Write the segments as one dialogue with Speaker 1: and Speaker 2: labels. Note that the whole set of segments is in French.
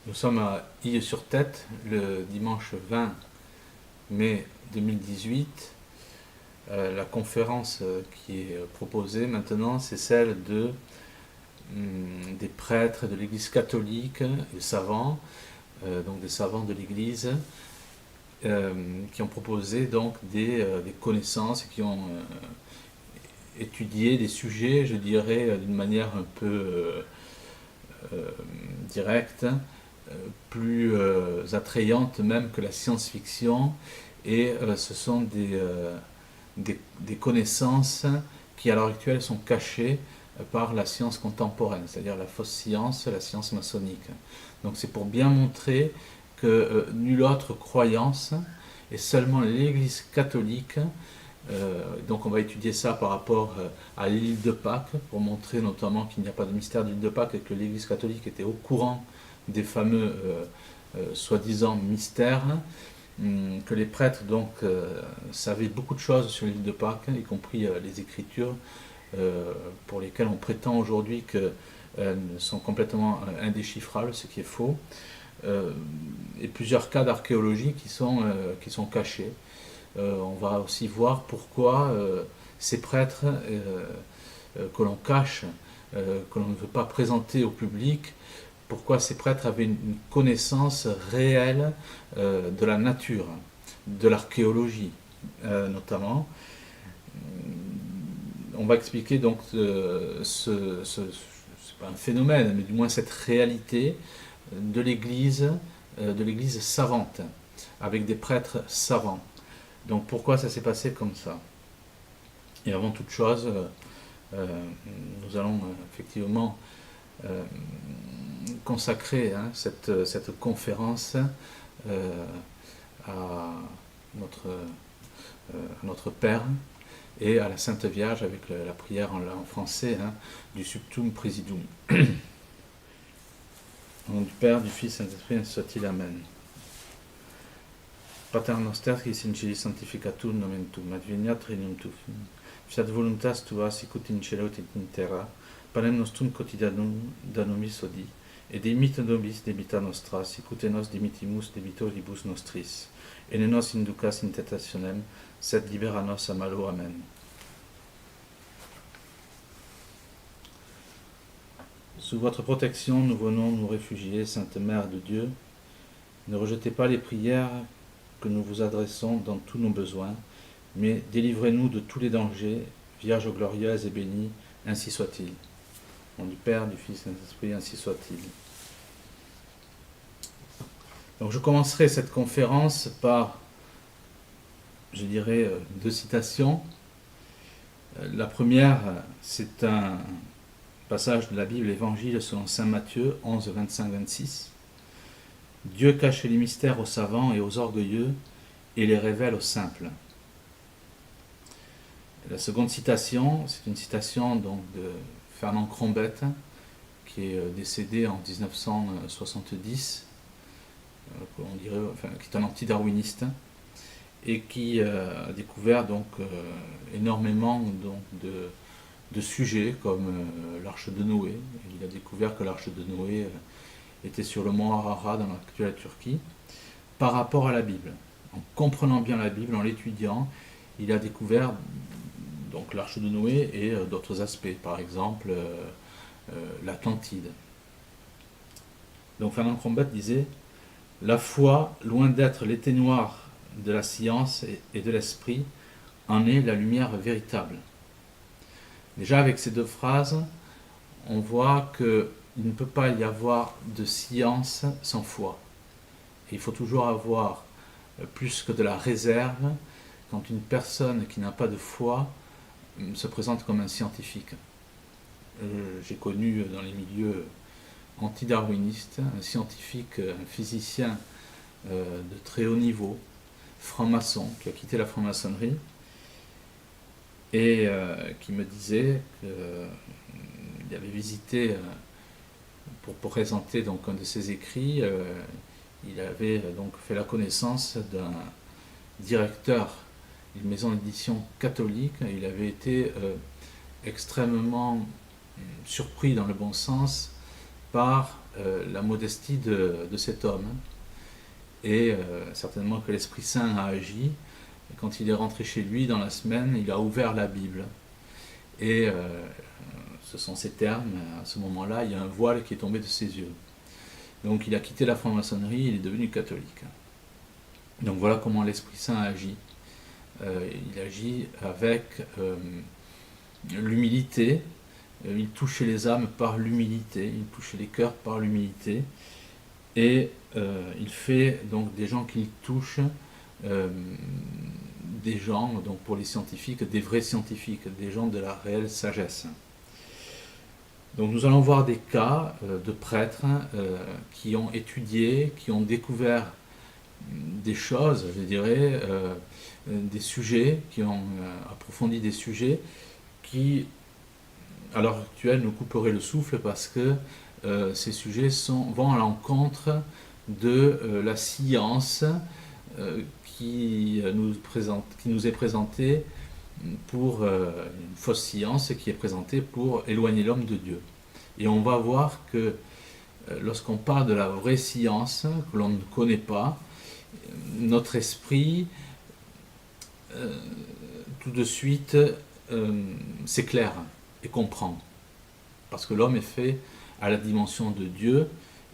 Speaker 1: Nous sommes à Ille-sur-Tête le dimanche 20 mai 2018. La conférence qui est proposée maintenant, c'est celle des prêtres de l'Église catholique, des savants, donc des savants de l'Église, qui ont proposé donc des connaissances et qui ont étudié des sujets, je dirais, d'une manière un peu directe, plus attrayante même que la science-fiction, et ce sont des connaissances qui à l'heure actuelle sont cachées par la science contemporaine, c'est-à-dire la fausse science, la science maçonnique. Donc c'est pour bien montrer que nulle autre croyance, et seulement l'Église catholique, donc on va étudier ça par rapport à l'île de Pâques, pour montrer notamment qu'il n'y a pas de mystère de l'île de Pâques et que l'Église catholique était au courant des fameux soi-disant mystères, que les prêtres donc savaient beaucoup de choses sur l'île de Pâques, y compris les Écritures, pour lesquelles on prétend aujourd'hui qu'elles sont complètement indéchiffrables, ce qui est faux, et plusieurs cas d'archéologie qui sont cachés. On va aussi voir pourquoi ces prêtres que l'on cache, que l'on ne veut pas présenter au public, pourquoi ces prêtres avaient une connaissance réelle de la nature, de l'archéologie notamment. On va expliquer donc c'est pas un phénomène, mais du moins cette réalité de l'Église savante, avec des prêtres savants. Donc pourquoi ça s'est passé comme ça? Et avant toute chose, nous allons effectivement consacrer cette conférence à notre Père et à la Sainte Vierge avec la prière en français du Subtum Praesidium. Au nom du Père, du Fils et du Saint-Esprit, ainsi soit-il. Amen. Pater noster, qui in cieli sanctificatur nomen tuum, adveniat regnum tuum, fiat voluntas tua sicut in cielo et in terra, panem nostrum quotidianum da nobis hodie, et dimitte nobis debita nostra, sicut et nos dimittimus debitoribus nostris, et ne nos inducas in tentationem, sed libera nos a malo. Amen. Sous votre protection, nous venons nous réfugier, Sainte Mère de Dieu. Ne rejetez pas les prières que nous vous adressons dans tous nos besoins, mais délivrez-nous de tous les dangers, Vierge glorieuse et bénie, ainsi soit-il. Au nom du Père, du Fils et de l'Esprit, ainsi soit-il. Donc je commencerai cette conférence par, je dirais, deux citations. La première, c'est un passage de la Bible, l'Évangile selon saint Matthieu 11, 25-26. Dieu cache les mystères aux savants et aux orgueilleux et les révèle aux simples. La seconde citation, c'est une citation donc de Fernand Crombette, qui est décédé en 1970, on dirait, qui est un anti-darwiniste, et qui a découvert donc énormément donc, de sujets comme l'arche de Noé. Il a découvert que l'arche de Noé était sur le mont Ararat dans l'actuelle Turquie, par rapport à la Bible. En comprenant bien la Bible, en l'étudiant, il a découvert donc l'arche de Noé et d'autres aspects, par exemple l'Atlantide. Donc Fernand Crombette disait « La foi, loin d'être l'éteignoir de la science et de l'esprit, en est la lumière véritable. » Déjà avec ces deux phrases, on voit qu'il ne peut pas y avoir de science sans foi. Et il faut toujours avoir plus que de la réserve quand une personne qui n'a pas de foi se présente comme un scientifique. J'ai connu dans les milieux anti-darwinistes un scientifique, un physicien de très haut niveau, franc-maçon, qui a quitté la franc-maçonnerie, et qui me disait qu'il avait visité, pour présenter donc un de ses écrits, il avait donc fait la connaissance d'un directeur d'une maison d'édition catholique. Il avait été extrêmement surpris dans le bon sens par la modestie de cet homme. Et certainement que l'Esprit Saint a agi. Et quand il est rentré chez lui dans la semaine, il a ouvert la Bible. Et ce sont ces termes, à ce moment-là, il y a un voile qui est tombé de ses yeux. Donc il a quitté la franc-maçonnerie, il est devenu catholique. Donc voilà comment l'Esprit Saint agit. Il agit avec l'humilité, il touche les âmes par l'humilité, il touche les cœurs par l'humilité, et il fait donc des gens qu'il touche, des gens, donc pour les scientifiques, des vrais scientifiques, des gens de la réelle sagesse. Donc nous allons voir des cas de prêtres qui ont étudié, qui ont découvert des choses, je dirais, des sujets, qui ont approfondi des sujets qui, à l'heure actuelle, nous couperaient le souffle parce que ces sujets vont à l'encontre de la science qui nous est présentée pour une fausse science qui est présentée pour éloigner l'homme de Dieu. Et on va voir que lorsqu'on parle de la vraie science que l'on ne connaît pas, notre esprit tout de suite s'éclaire et comprend. Parce que l'homme est fait à la dimension de Dieu,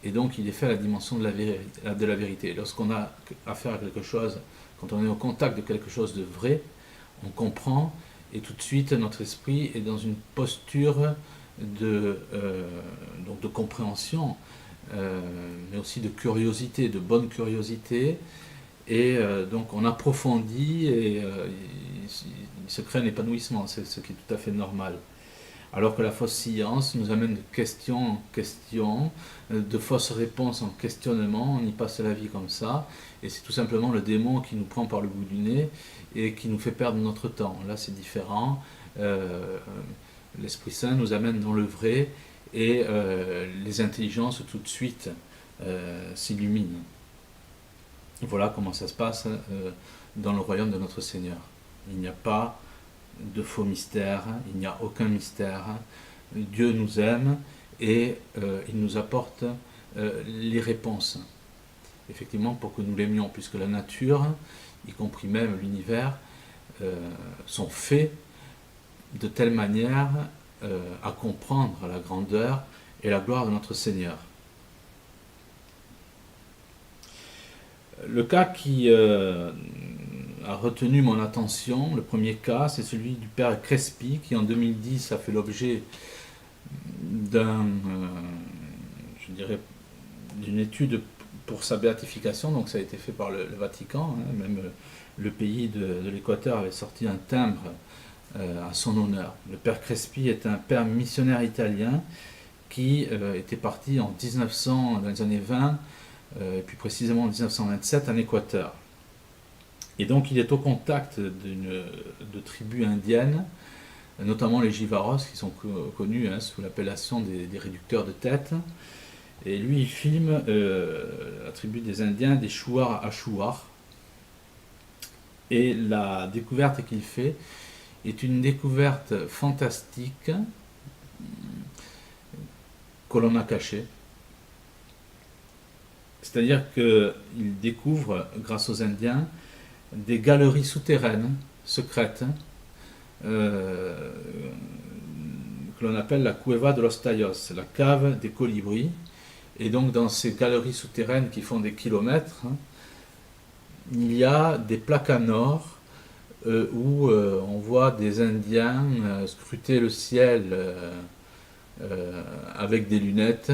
Speaker 1: et donc il est fait à la dimension de la vérité. Lorsqu'on a affaire à quelque chose, quand on est au contact de quelque chose de vrai, on comprend, et tout de suite notre esprit est dans une posture donc de compréhension, mais aussi de curiosité, de bonne curiosité, et donc on approfondit et il se crée un épanouissement, c'est ce qui est tout à fait normal. Alors que la fausse science nous amène de question en question, de fausses réponses en questionnement, on y passe la vie comme ça, et c'est tout simplement le démon qui nous prend par le bout du nez et qui nous fait perdre notre temps. Là c'est différent, l'Esprit Saint nous amène dans le vrai, et les intelligences tout de suite s'illuminent. Voilà comment ça se passe dans le royaume de notre Seigneur. Il n'y a pas de faux mystères, il n'y a aucun mystère. Dieu nous aime et il nous apporte les réponses. Effectivement, pour que nous l'aimions, puisque la nature, y compris même l'univers, sont faits de telle manière à comprendre la grandeur et la gloire de notre Seigneur. Le cas qui a retenu mon attention, le premier cas, c'est celui du père Crespi, qui en 2010 a fait l'objet d'une étude pour sa béatification. Donc ça a été fait par le Vatican, hein, même le pays de l'Équateur avait sorti un timbre à son honneur. Le père Crespi est un père missionnaire italien qui était parti en 1900, dans les années 20, et puis précisément en 1927 en Équateur. Et donc il est au contact de tribus indiennes, notamment les Jivaros, qui sont connus sous l'appellation des réducteurs de tête. Et lui, il filme la tribu des Indiens, des Shuar Ashuar. Et la découverte qu'il fait est une découverte fantastique que l'on a cachée. C'est-à-dire qu'il découvre, grâce aux Indiens, des galeries souterraines, secrètes, que l'on appelle la Cueva de los Tallos, la cave des colibris. Et donc dans ces galeries souterraines qui font des kilomètres, il y a des plaques en or où on voit des Indiens scruter le ciel avec des lunettes,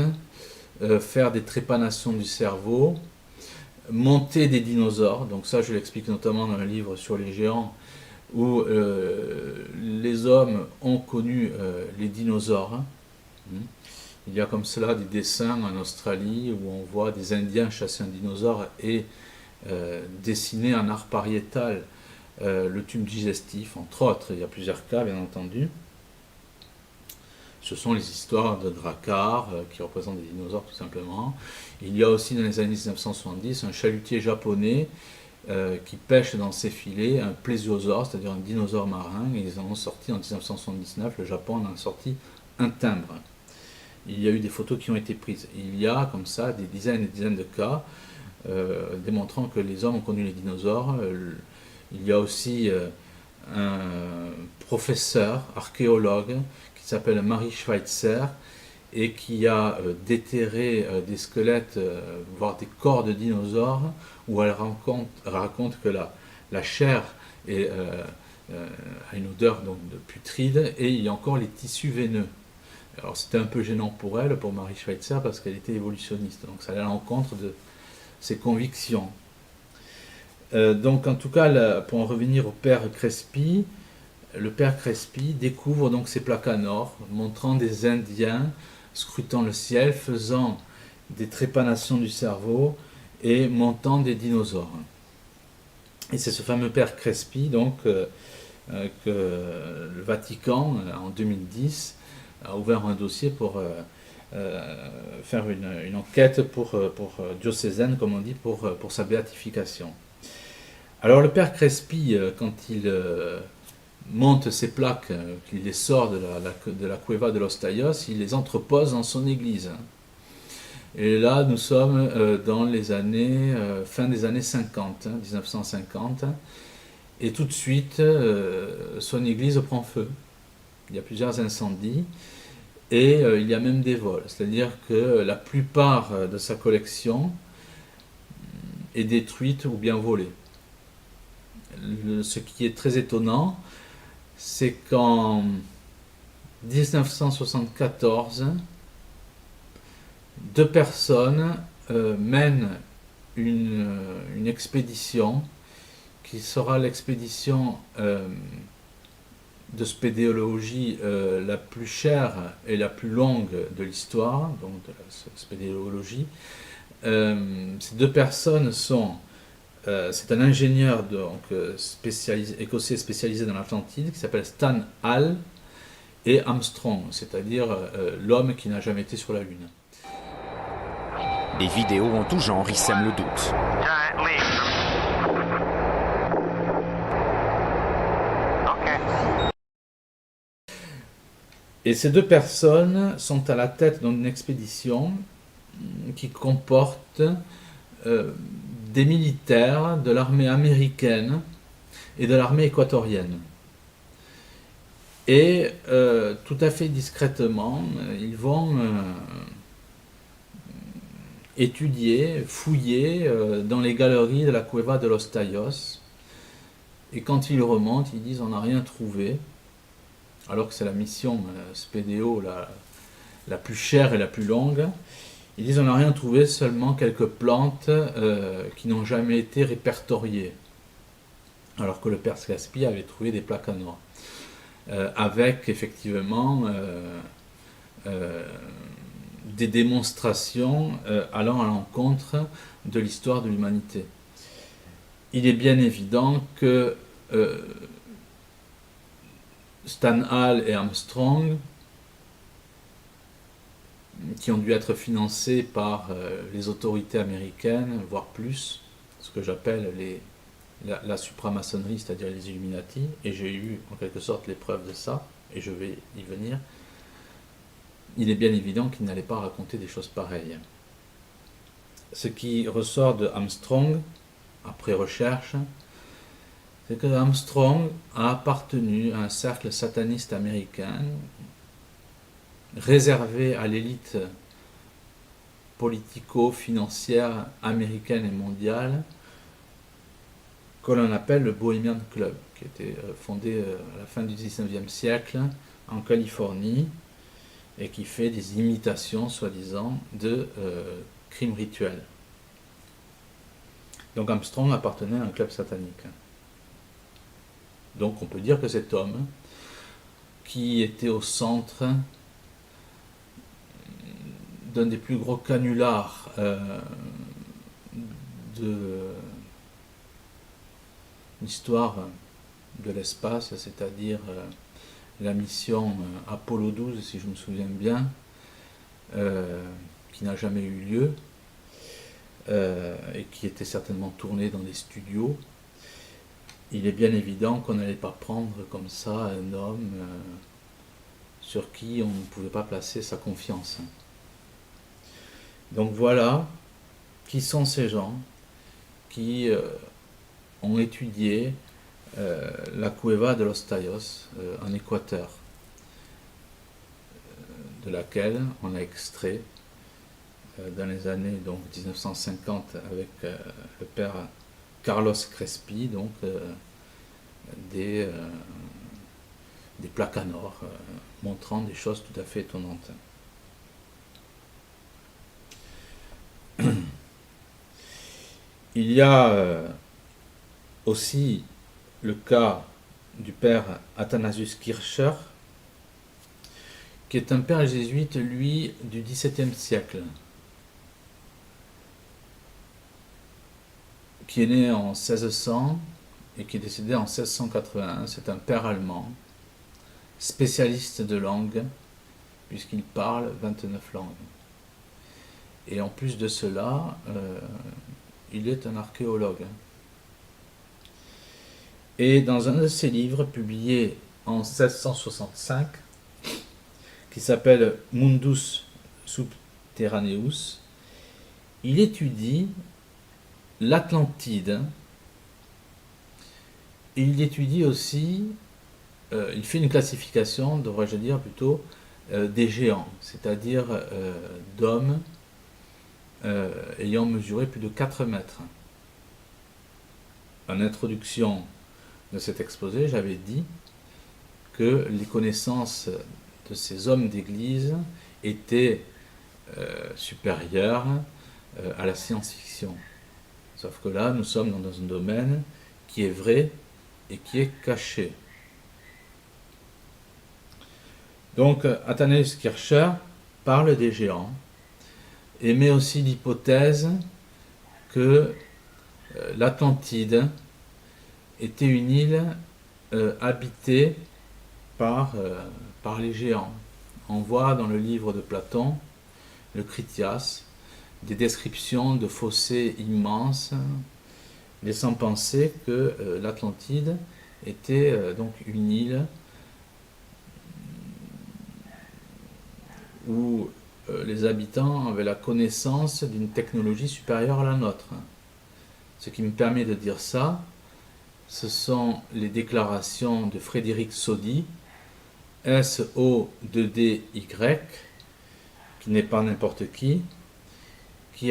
Speaker 1: faire des trépanations du cerveau, monter des dinosaures. Donc ça, je l'explique notamment dans le livre sur les géants, où les hommes ont connu les dinosaures. Il y a comme cela des dessins en Australie où on voit des Indiens chasser un dinosaure et dessiner en art pariétal le tube digestif, entre autres. Il y a plusieurs cas, bien entendu. Ce sont les histoires de Drakkar qui représentent des dinosaures tout simplement. Il y a aussi dans les années 1970 un chalutier japonais qui pêche dans ses filets un plésiosaure, c'est-à-dire un dinosaure marin, et ils en ont sorti en 1979, le Japon en a sorti un timbre. il y a eu des photos qui ont été prises. Il y a comme ça des dizaines et des dizaines de cas démontrant que les hommes ont connu les dinosaures. Il y a aussi un professeur, archéologue, qui s'appelle Marie Schweitzer, et qui a déterré des squelettes, voire des corps de dinosaures, où elle raconte que la chair a une odeur donc, de putride, et il y a encore les tissus veineux. Alors c'était un peu gênant pour elle, pour Marie Schweitzer, parce qu'elle était évolutionniste, donc ça allait à l'encontre de ses convictions. Donc en tout cas, là, pour en revenir au père Crespi, le père Crespi découvre donc ces plaques en or, montrant des Indiens scrutant le ciel, faisant des trépanations du cerveau et montant des dinosaures. Et c'est ce fameux père Crespi donc que le Vatican en 2010 a ouvert un dossier pour faire une enquête pour diocésaine, comme on dit, pour sa béatification. Alors le père Crespi, quand il monte ces plaques, qu'il les sort de la cueva de los Tallos, il les entrepose dans son église. Et là, nous sommes dans les années, fin des années 50, 1950, et tout de suite, son église prend feu. Il y a plusieurs incendies, et il y a même des vols. C'est-à-dire que la plupart de sa collection est détruite ou bien volée. Ce qui est très étonnant, c'est qu'en 1974, deux personnes mènent une expédition qui sera l'expédition de spéléologie la plus chère et la plus longue de l'histoire, donc de la spéléologie. Ces deux personnes sont c'est un ingénieur donc, écossais spécialisé dans l'Atlantide qui s'appelle Stan Hall et Armstrong, c'est-à-dire l'homme qui n'a jamais été sur la Lune.
Speaker 2: Les vidéos en tout genre y sèment le doute.
Speaker 1: Et ces deux personnes sont à la tête d'une expédition qui comporte des militaires de l'armée américaine et de l'armée équatorienne. Et tout à fait discrètement, ils vont étudier, fouiller dans les galeries de la Cueva de los Tallos. Et quand ils remontent, ils disent on n'a rien trouvé, alors que c'est la mission spéléo la plus chère et la plus longue. Ils disent on n'a rien trouvé, seulement quelques plantes qui n'ont jamais été répertoriées. Alors que le père Crespi avait trouvé des plaques en or. Avec effectivement des démonstrations allant à l'encontre de l'histoire de l'humanité. Il est bien évident que Stan Hall et Armstrong, qui ont dû être financés par les autorités américaines, voire plus, ce que j'appelle la supramaçonnerie, c'est-à-dire les Illuminati, et j'ai eu en quelque sorte les preuves de ça, et je vais y venir, il est bien évident qu'ils n'allaient pas raconter des choses pareilles. Ce qui ressort de Armstrong, après recherche, c'est que Armstrong a appartenu à un cercle sataniste américain réservé à l'élite politico-financière américaine et mondiale, que l'on appelle le Bohemian Club, qui a été fondé à la fin du XIXe siècle en Californie et qui fait des imitations, soi-disant, de crimes rituels. Donc Armstrong appartenait à un club satanique. Donc on peut dire que cet homme, qui était au centre d'un des plus gros canulars de l'histoire de l'espace, c'est-à-dire la mission Apollo 12, si je me souviens bien, qui n'a jamais eu lieu, et qui était certainement tournée dans des studios. Il est bien évident qu'on n'allait pas prendre comme ça un homme sur qui on ne pouvait pas placer sa confiance. Donc voilà qui sont ces gens qui ont étudié la cueva de los Tallos en Équateur, de laquelle on a extrait dans les années donc 1950 avec le père Carlos Crespi, donc des plaques en or montrant des choses tout à fait étonnantes. Il y a aussi le cas du père Athanasius Kircher, qui est un père jésuite, lui, du XVIIe siècle, qui est né en 1600 et qui est décédé en 1681. C'est un père allemand, spécialiste de langue, puisqu'il parle 29 langues. Et en plus de cela, il est un archéologue. Et dans un de ses livres, publié en 1665, qui s'appelle Mundus Subterraneus, il étudie l'Atlantide. Et il étudie aussi, il fait une classification, devrais-je dire plutôt, des géants, c'est-à-dire d'hommes ayant mesuré plus de 4 mètres. En introduction de cet exposé, j'avais dit que les connaissances de ces hommes d'église étaient supérieures à la science-fiction. Sauf que là, nous sommes dans un domaine qui est vrai et qui est caché. Donc, Athanasius Kircher parle des géants et met aussi l'hypothèse que l'Atlantide était une île habitée par les géants. On voit dans le livre de Platon, le Critias, des descriptions de fossés immenses, laissant penser que l'Atlantide était donc une île où les habitants avaient la connaissance d'une technologie supérieure à la nôtre. Ce qui me permet de dire ça, ce sont les déclarations de Frédéric Soddy, S-O-D-D-Y, qui n'est pas n'importe qui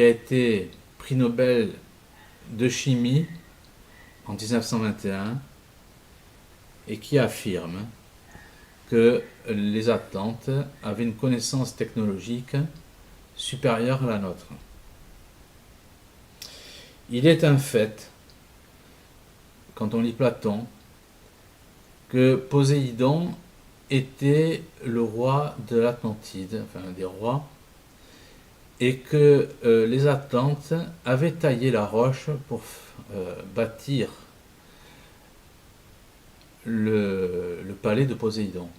Speaker 1: a été prix Nobel de chimie en 1921 et qui affirme que les Atlantes avaient une connaissance technologique supérieure à la nôtre. Il est un fait, quand on lit Platon, que Poséidon était le roi de l'Atlantide, enfin un des rois, et que les Atlantes avaient taillé la roche pour bâtir le palais de Poséidon.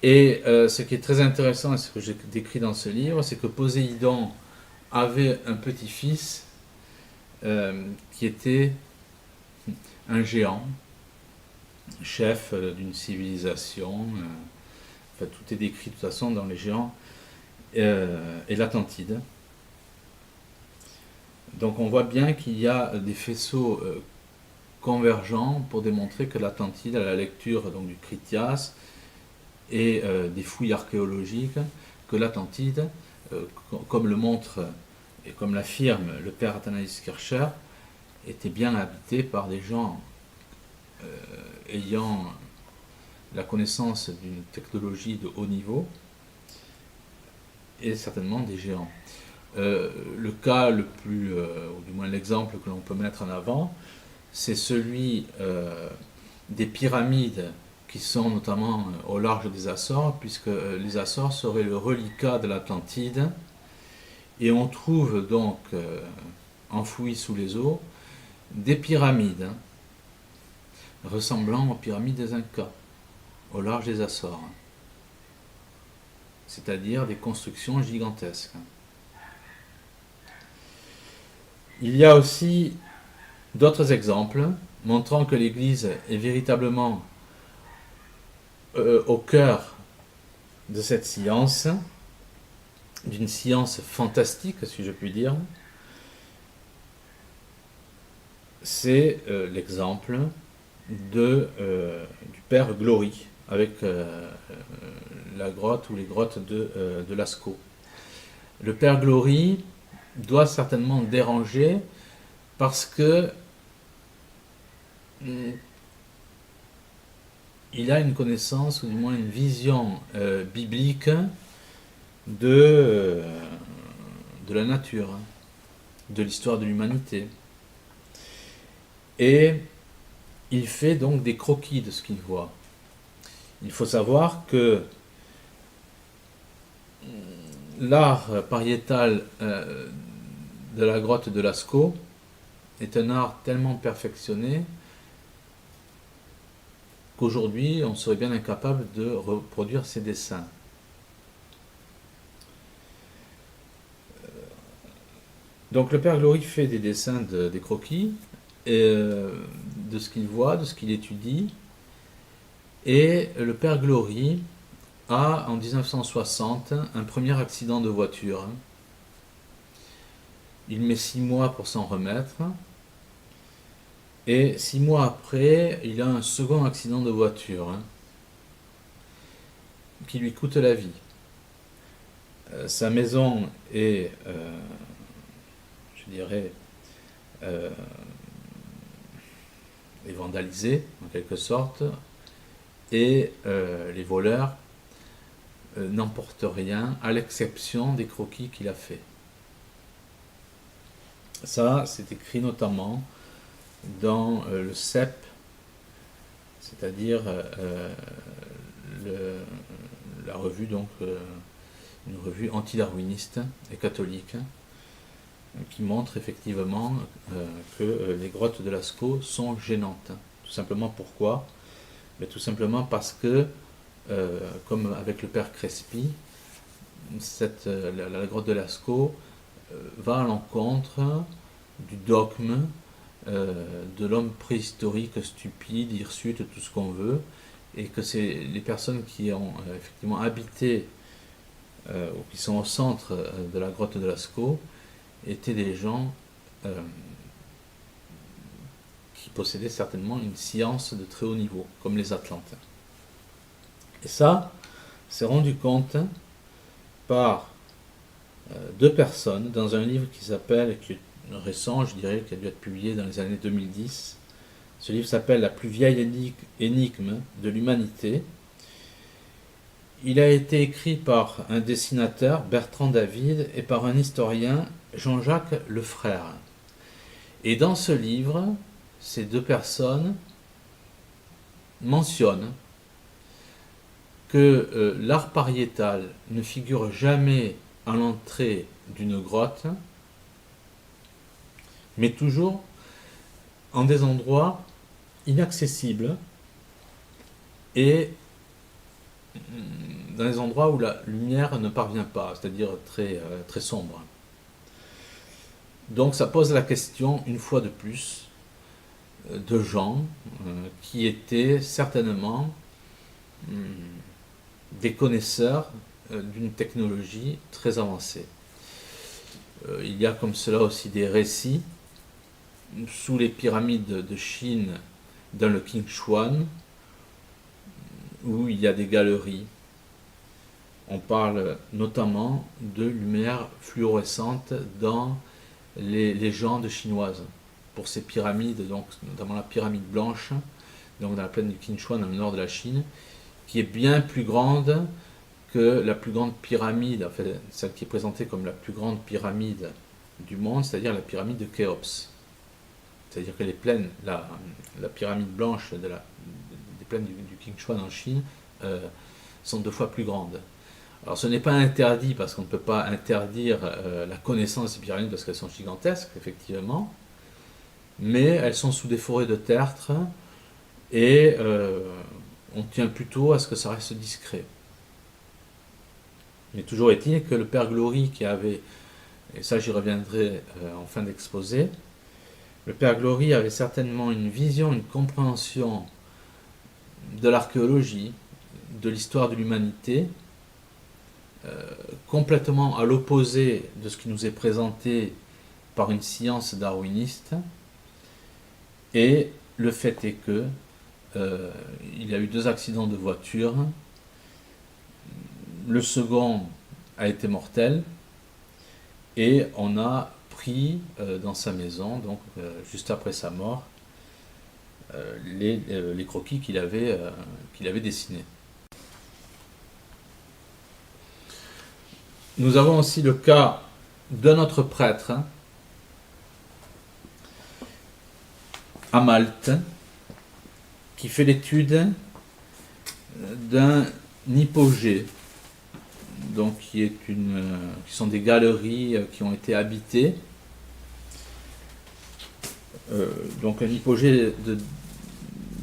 Speaker 1: Et ce qui est très intéressant, et ce que j'ai décrit dans ce livre, c'est que Poséidon avait un petit-fils qui était un géant, chef d'une civilisation. Enfin, tout est décrit de toute façon dans les géants et l'Atlantide. Donc on voit bien qu'il y a des faisceaux convergents pour démontrer que l'Atlantide, à la lecture donc, du Critias et des fouilles archéologiques, que l'Atlantide, comme le montre et comme l'affirme le père Athanasius Kircher, était bien habité par des gens ayant la connaissance d'une technologie de haut niveau et certainement des géants. Le cas le plus, ou du moins l'exemple que l'on peut mettre en avant, c'est celui des pyramides qui sont notamment au large des Açores, puisque les Açores seraient le reliquat de l'Atlantide, et on trouve donc enfouis sous les eaux des pyramides ressemblant aux pyramides des Incas, au large des Açores, c'est-à-dire des constructions gigantesques. Il y a aussi d'autres exemples montrant que l'Église est véritablement au cœur de cette science, d'une science fantastique, si je puis dire, c'est l'exemple du père Glory avec la grotte ou les grottes de Lascaux. Le père Glory doit certainement déranger parce que il a une connaissance ou du moins une vision biblique de la nature, de l'histoire de l'humanité. Et il fait donc des croquis de ce qu'il voit. Il faut savoir que l'art pariétal de la grotte de Lascaux est un art tellement perfectionné qu'aujourd'hui on serait bien incapable de reproduire ses dessins. Donc le père Glory fait des dessins des croquis, de ce qu'il voit, de ce qu'il étudie, et le père Glory a en 1960 un premier accident de voiture. Il met 6 mois pour s'en remettre, et 6 mois après, il a un second accident de voiture qui lui coûte la vie. Sa maison est, je dirais, est vandalisée en quelque sorte, et les voleurs n'emportent rien à l'exception des croquis qu'il a fait. Ça, c'est écrit notamment dans le CEP, c'est-à-dire la revue, donc une revue antidarwiniste et catholique, qui montre effectivement que les grottes de Lascaux sont gênantes. Tout simplement pourquoi? Mais tout simplement parce que, comme avec le père Crespi, la grotte de Lascaux va à l'encontre du dogme de l'homme préhistorique stupide, hirsute, tout ce qu'on veut, et que c'est les personnes qui ont effectivement habité ou qui sont au centre de la grotte de Lascaux étaient des gens qui possédaient certainement une science de très haut niveau, comme les Atlantes. Et ça, c'est rendu compte par deux personnes dans un livre qui s'appelle, qui est récent, je dirais, qui a dû être publié dans les années 2010. Ce livre s'appelle La plus vieille énigme de l'humanité. Il a été écrit par un dessinateur, Bertrand David, et par un historien, Jean-Jacques Lefrère. Et dans ce livre, ces deux personnes mentionnent que l'art pariétal ne figure jamais à l'entrée d'une grotte, mais toujours en des endroits inaccessibles et dans des endroits où la lumière ne parvient pas, c'est-à-dire très, très sombre. Donc ça pose la question, une fois de plus, de gens qui étaient certainement des connaisseurs d'une technologie très avancée. Il y a comme cela aussi des récits sous les pyramides de Chine dans le Qingshuan, où il y a des galeries. On parle notamment de lumière fluorescente dans les légendes chinoises pour ces pyramides, donc notamment la pyramide blanche, donc dans la plaine du Qingshuan dans le nord de la Chine, qui est bien plus grande que la plus grande pyramide, enfin celle qui est présentée comme la plus grande pyramide du monde, c'est-à-dire la pyramide de Khéops. C'est-à-dire que les plaines, la pyramide blanche des plaines du Qingshuan en Chine sont 2 fois plus grandes. Alors ce n'est pas interdit, parce qu'on ne peut pas interdire la connaissance des pyramides parce qu'elles sont gigantesques, effectivement, mais elles sont sous des forêts de tertre et on tient plutôt à ce que ça reste discret. Mais toujours est-il que le père Glory qui avait, et ça j'y reviendrai en fin d'exposé, le père Glory avait certainement une vision, une compréhension de l'archéologie, de l'histoire de l'humanité, complètement à l'opposé de ce qui nous est présenté par une science darwiniste. Et le fait est que il y a eu 2 accidents de voiture. Le second a été mortel et on a pris dans sa maison, donc juste après sa mort, les croquis qu'il avait dessinés. Nous avons aussi le cas d'un autre prêtre à Malte qui fait l'étude d'un hypogée, donc qui sont des galeries qui ont été habitées. Donc un hypogée de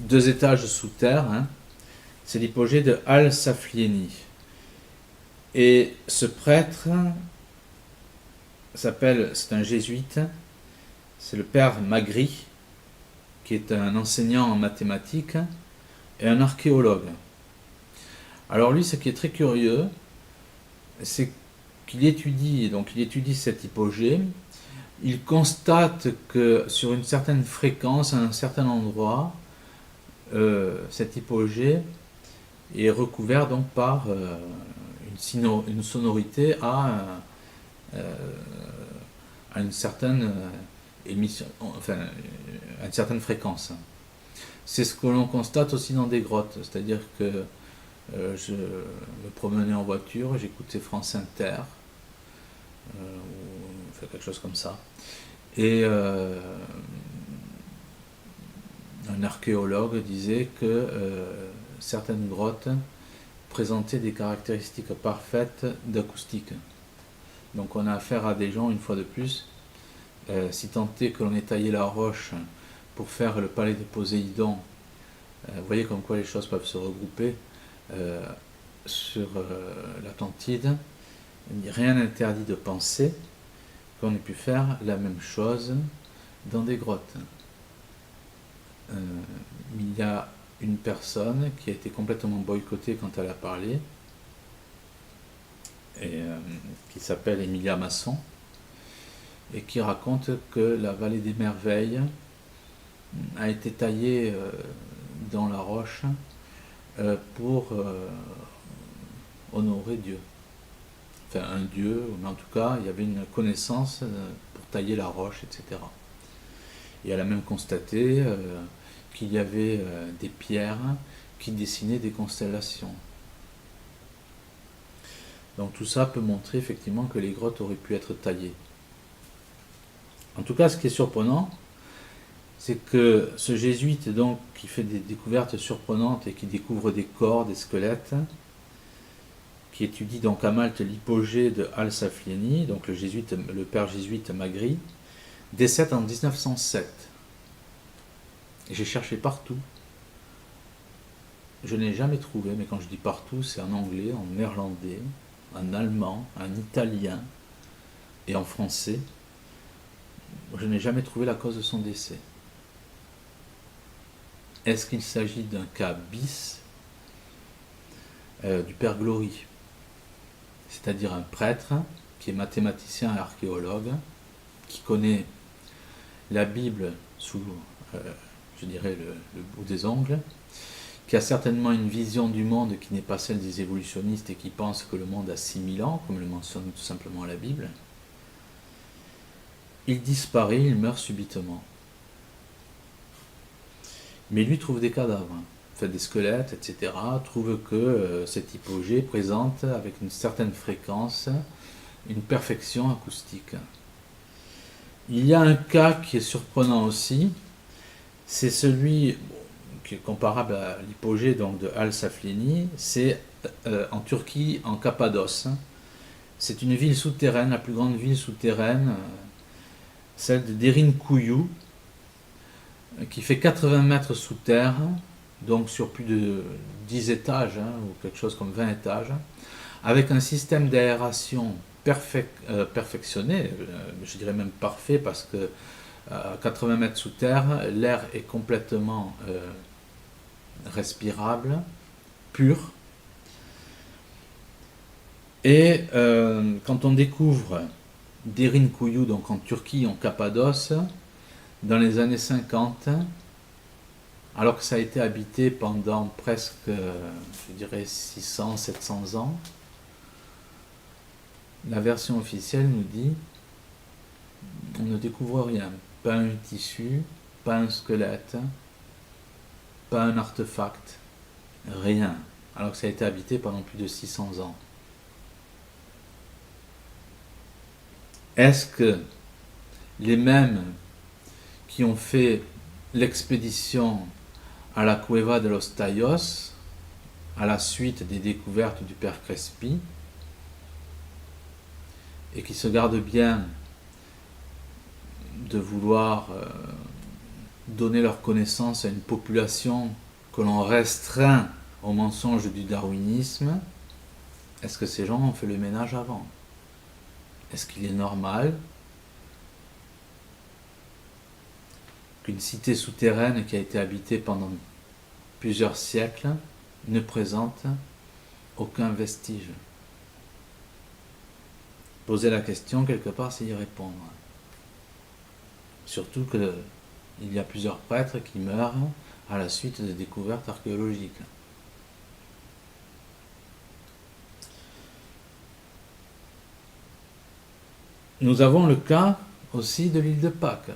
Speaker 1: 2 étages sous terre, c'est l'hypogée de Al-Saflieni. Et ce prêtre c'est un jésuite, c'est le père Magri, qui est un enseignant en mathématiques et un archéologue. Alors lui, ce qui est très curieux, c'est qu'il étudie cette hypogée. Il constate que sur une certaine fréquence, à un certain endroit, cette hypogée est recouverte donc par une sonorité à une certaine émission, enfin à une certaine fréquence. C'est ce que l'on constate aussi dans des grottes, c'est-à-dire que je me promenais en voiture, j'écoutais France Inter, ou quelque chose comme ça, et un archéologue disait que certaines grottes présentaient des caractéristiques parfaites d'acoustique. Donc on a affaire à des gens, une fois de plus, si tant est que l'on ait taillé la roche pour faire le palais de Poséidon, vous voyez comme quoi les choses peuvent se regrouper sur l'Atlantide. Rien n'interdit de penser qu'on ait pu faire la même chose dans des grottes. Il y a une personne qui a été complètement boycottée quand elle a parlé, et qui s'appelle Emilia Masson, et qui raconte que la vallée des merveilles a été taillée dans la roche pour honorer Dieu. Enfin, un dieu, mais en tout cas, il y avait une connaissance pour tailler la roche, etc. Et elle a même constaté qu'il y avait des pierres qui dessinaient des constellations. Donc tout ça peut montrer effectivement que les grottes auraient pu être taillées. En tout cas, ce qui est surprenant, c'est que ce jésuite donc, qui fait des découvertes surprenantes et qui découvre des corps, des squelettes, qui étudie donc à Malte l'hypogée de Al-Saflieni, donc le père jésuite Magri, décède en 1907. Et j'ai cherché partout. Je n'ai jamais trouvé, mais quand je dis partout, c'est en anglais, en néerlandais, en allemand, en italien et en français. Je n'ai jamais trouvé la cause de son décès. Est-ce qu'il s'agit d'un cas bis du père Glory, c'est-à-dire un prêtre qui est mathématicien et archéologue, qui connaît la Bible sous, je dirais, le bout des ongles, qui a certainement une vision du monde qui n'est pas celle des évolutionnistes et qui pense que le monde a 6000 ans, comme le mentionne tout simplement la Bible. Il disparaît, il meurt subitement. Mais lui trouve des cadavres, fait des squelettes, etc., trouve que cette hypogée présente avec une certaine fréquence une perfection acoustique. Il y a un cas qui est surprenant aussi, c'est celui qui est comparable à l'hypogée donc, de Al-Saflieni, c'est en Turquie, en Cappadoce. C'est une ville souterraine, la plus grande ville souterraine, celle de Derinkuyu, qui fait 80 mètres sous terre, donc sur plus de 10 étages, ou quelque chose comme 20 étages, avec un système d'aération perfectionné, je dirais même parfait, parce que à 80 mètres sous terre, l'air est complètement respirable, pur, Et quand on découvre Derinkuyu, donc en Turquie, en Cappadoce, dans les années 50, alors que ça a été habité pendant presque, je dirais, 600-700 ans, la version officielle nous dit on ne découvre rien, pas un tissu, pas un squelette, pas un artefact, rien, alors que ça a été habité pendant plus de 600 ans. Est-ce que les mêmes qui ont fait l'expédition à la Cueva de los Tallos, à la suite des découvertes du père Crespi, et qui se gardent bien de vouloir donner leur connaissance à une population que l'on restreint au mensonge du darwinisme, est-ce que ces gens ont fait le ménage avant? Est-ce qu'il est normal qu'une cité souterraine qui a été habitée pendant plusieurs siècles ne présente aucun vestige? Poser la question, quelque part, c'est y répondre. Surtout qu'il y a plusieurs prêtres qui meurent à la suite de découvertes archéologiques. Nous avons le cas aussi de l'île de Pâques,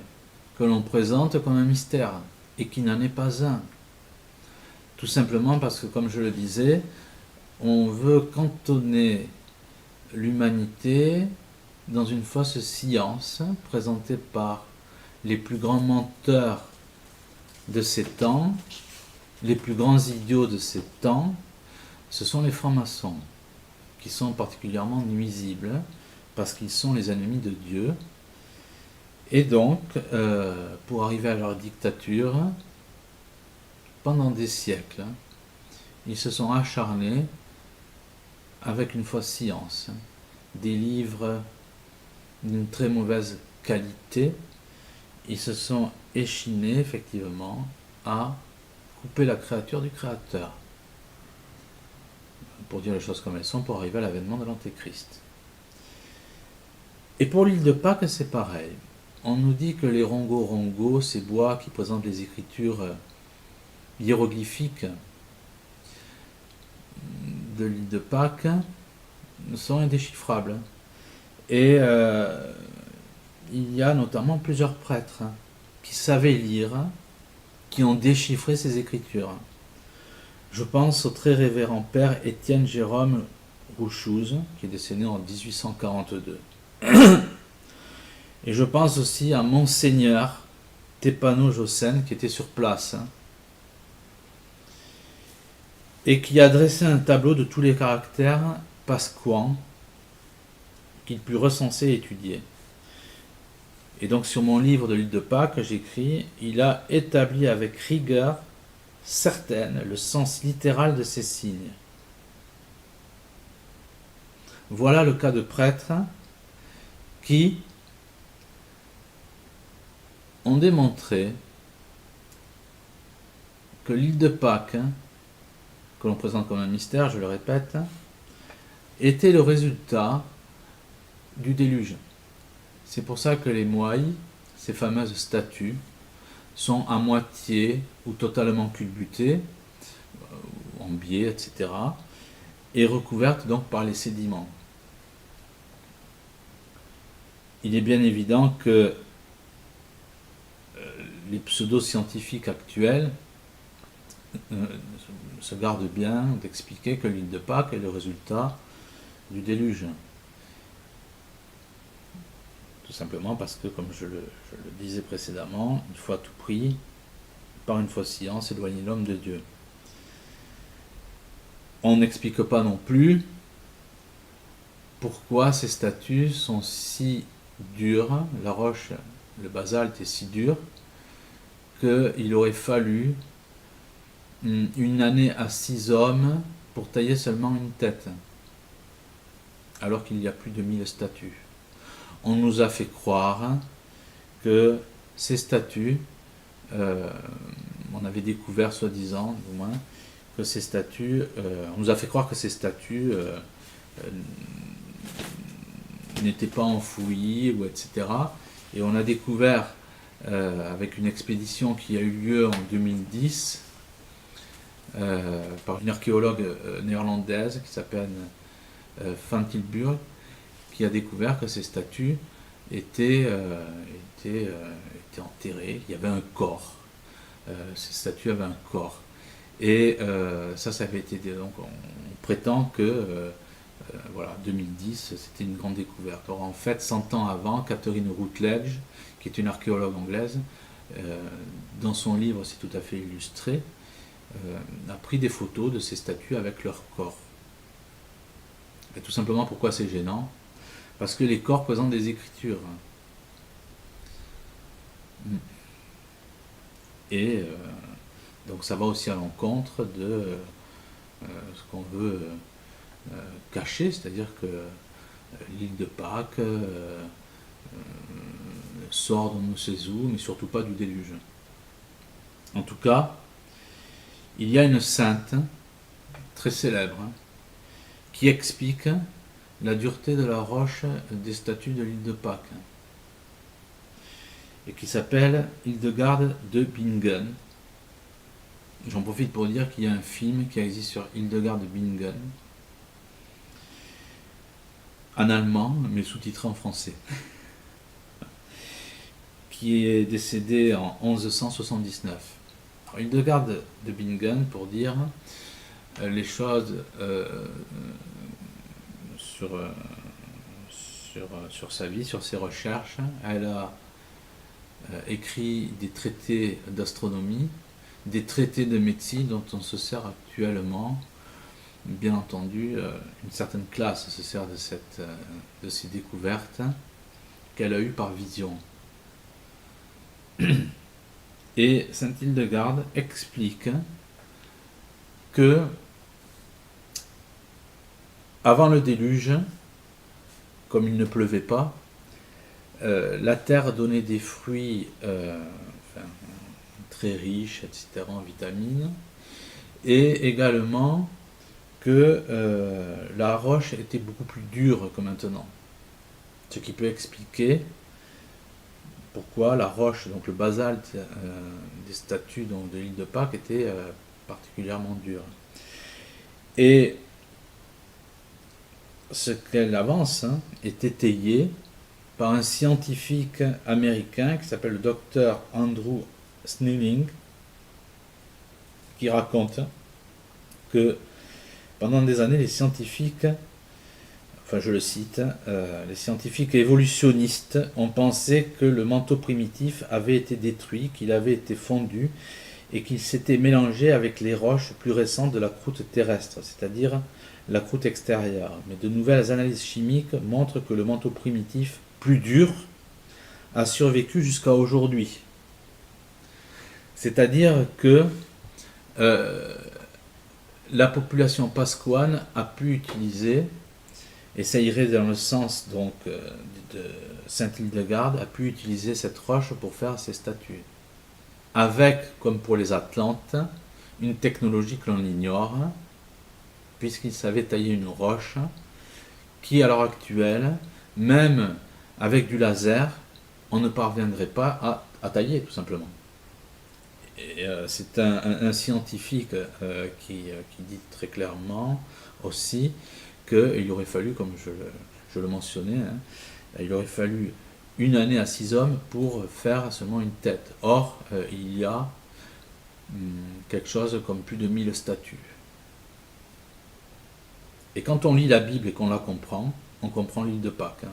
Speaker 1: que l'on présente comme un mystère, et qui n'en est pas un. Tout simplement parce que, comme je le disais, on veut cantonner l'humanité dans une fausse science présentée par les plus grands menteurs de ces temps, les plus grands idiots de ces temps, ce sont les francs-maçons, qui sont particulièrement nuisibles, parce qu'ils sont les ennemis de Dieu. Et donc, pour arriver à leur dictature, pendant des siècles, ils se sont acharnés avec une fausse science, des livres d'une très mauvaise qualité. Ils se sont échinés effectivement à couper la créature du Créateur, pour dire les choses comme elles sont, pour arriver à l'avènement de l'Antéchrist. Et pour l'île de Pâques, c'est pareil. On nous dit que les rongo-rongo, ces bois qui présentent les écritures hiéroglyphiques de l'île de Pâques, sont indéchiffrables. Et il y a notamment plusieurs prêtres qui savaient lire, qui ont déchiffré ces écritures. Je pense au très révérend père Étienne Jérôme Rouchouz, qui est décédé en 1842. Et je pense aussi à Monseigneur Tépano Jossen, qui était sur place, et qui a dressé un tableau de tous les caractères pasquans qu'il put recenser et étudier. Et donc sur mon livre de l'île de Pâques, j'écris « Il a établi avec rigueur certaine le sens littéral de ces signes. » Voilà le cas de prêtres qui ont démontré que l'île de Pâques, que l'on présente comme un mystère, je le répète, était le résultat du déluge. C'est pour ça que les moaïs, ces fameuses statues, sont à moitié ou totalement culbutées, en biais, etc., et recouvertes donc par les sédiments. Il est bien évident que les pseudo-scientifiques actuels se gardent bien d'expliquer que l'île de Pâques est le résultat du déluge. Tout simplement parce que, comme je le disais précédemment, il faut à tout prix, par une fausse science, éloigner l'homme de Dieu. On n'explique pas non plus pourquoi ces statues sont si dures, la roche, le basalte est si dur, qu'il aurait fallu une année à 6 hommes pour tailler seulement une tête, alors qu'il y a plus de 1000 statues. On nous a fait croire que ces statues, on avait découvert soi-disant, du moins, que ces statues, on nous a fait croire que ces statues n'étaient pas enfouis, ou etc. Et on a découvert, avec une expédition qui a eu lieu en 2010, par une archéologue néerlandaise qui s'appelle Van Tilburg, qui a découvert que ces statues étaient enterrées. Il y avait un corps. Ces statues avaient un corps. Et ça avait été... Donc on prétend que voilà, 2010, c'était une grande découverte. Or, en fait, 100 ans avant, Catherine Routledge, qui est une archéologue anglaise, dans son livre, c'est tout à fait illustré, a pris des photos de ces statues avec leur corps. Et tout simplement, pourquoi c'est gênant? Parce que les corps présentent des écritures. Et donc ça va aussi à l'encontre de ce qu'on veut cacher, c'est-à-dire que l'île de Pâques sort de ne sait où, mais surtout pas du déluge. En tout cas, il y a une sainte très célèbre qui explique la dureté de la roche des statues de l'île de Pâques et qui s'appelle Hildegarde de Bingen. J'en profite pour dire qu'il y a un film qui existe sur Hildegarde de Bingen en allemand mais sous-titré en français, qui est décédé en 1179. Alors, Hildegarde de Bingen, pour dire les choses sur sa vie, sur ses recherches, elle a écrit des traités d'astronomie, des traités de médecine dont on se sert actuellement. Bien entendu, une certaine classe se sert de ces découvertes qu'elle a eues par vision. Et sainte Hildegarde explique que avant le déluge, comme il ne pleuvait pas, la terre donnait des fruits très riches, etc., en vitamines, et également que la roche était beaucoup plus dure que maintenant. Ce qui peut expliquer pourquoi la roche, donc le basalte des statues donc, de l'île de Pâques était particulièrement dure. Et ce qu'elle avance est étayé par un scientifique américain qui s'appelle le docteur Andrew Snelling, qui raconte que pendant des années, les scientifiques, enfin je le cite, les scientifiques évolutionnistes ont pensé que le manteau primitif avait été détruit, qu'il avait été fondu et qu'il s'était mélangé avec les roches plus récentes de la croûte terrestre, c'est-à-dire la croûte extérieure. Mais de nouvelles analyses chimiques montrent que le manteau primitif plus dur a survécu jusqu'à aujourd'hui. C'est-à-dire que la population pasquane a pu utiliser, et ça irait dans le sens donc de sainte Hildegarde, a pu utiliser cette roche pour faire ses statues. Avec, comme pour les Atlantes, une technologie que l'on ignore, puisqu'ils savaient tailler une roche qui, à l'heure actuelle, même avec du laser, on ne parviendrait pas à tailler, tout simplement. Et c'est un scientifique qui dit très clairement aussi qu'il aurait fallu, comme je le mentionnais, il aurait fallu une année à 6 hommes pour faire seulement une tête. Or, il y a quelque chose comme plus de 1000 statues. Et quand on lit la Bible et qu'on la comprend, on comprend l'île de Pâques.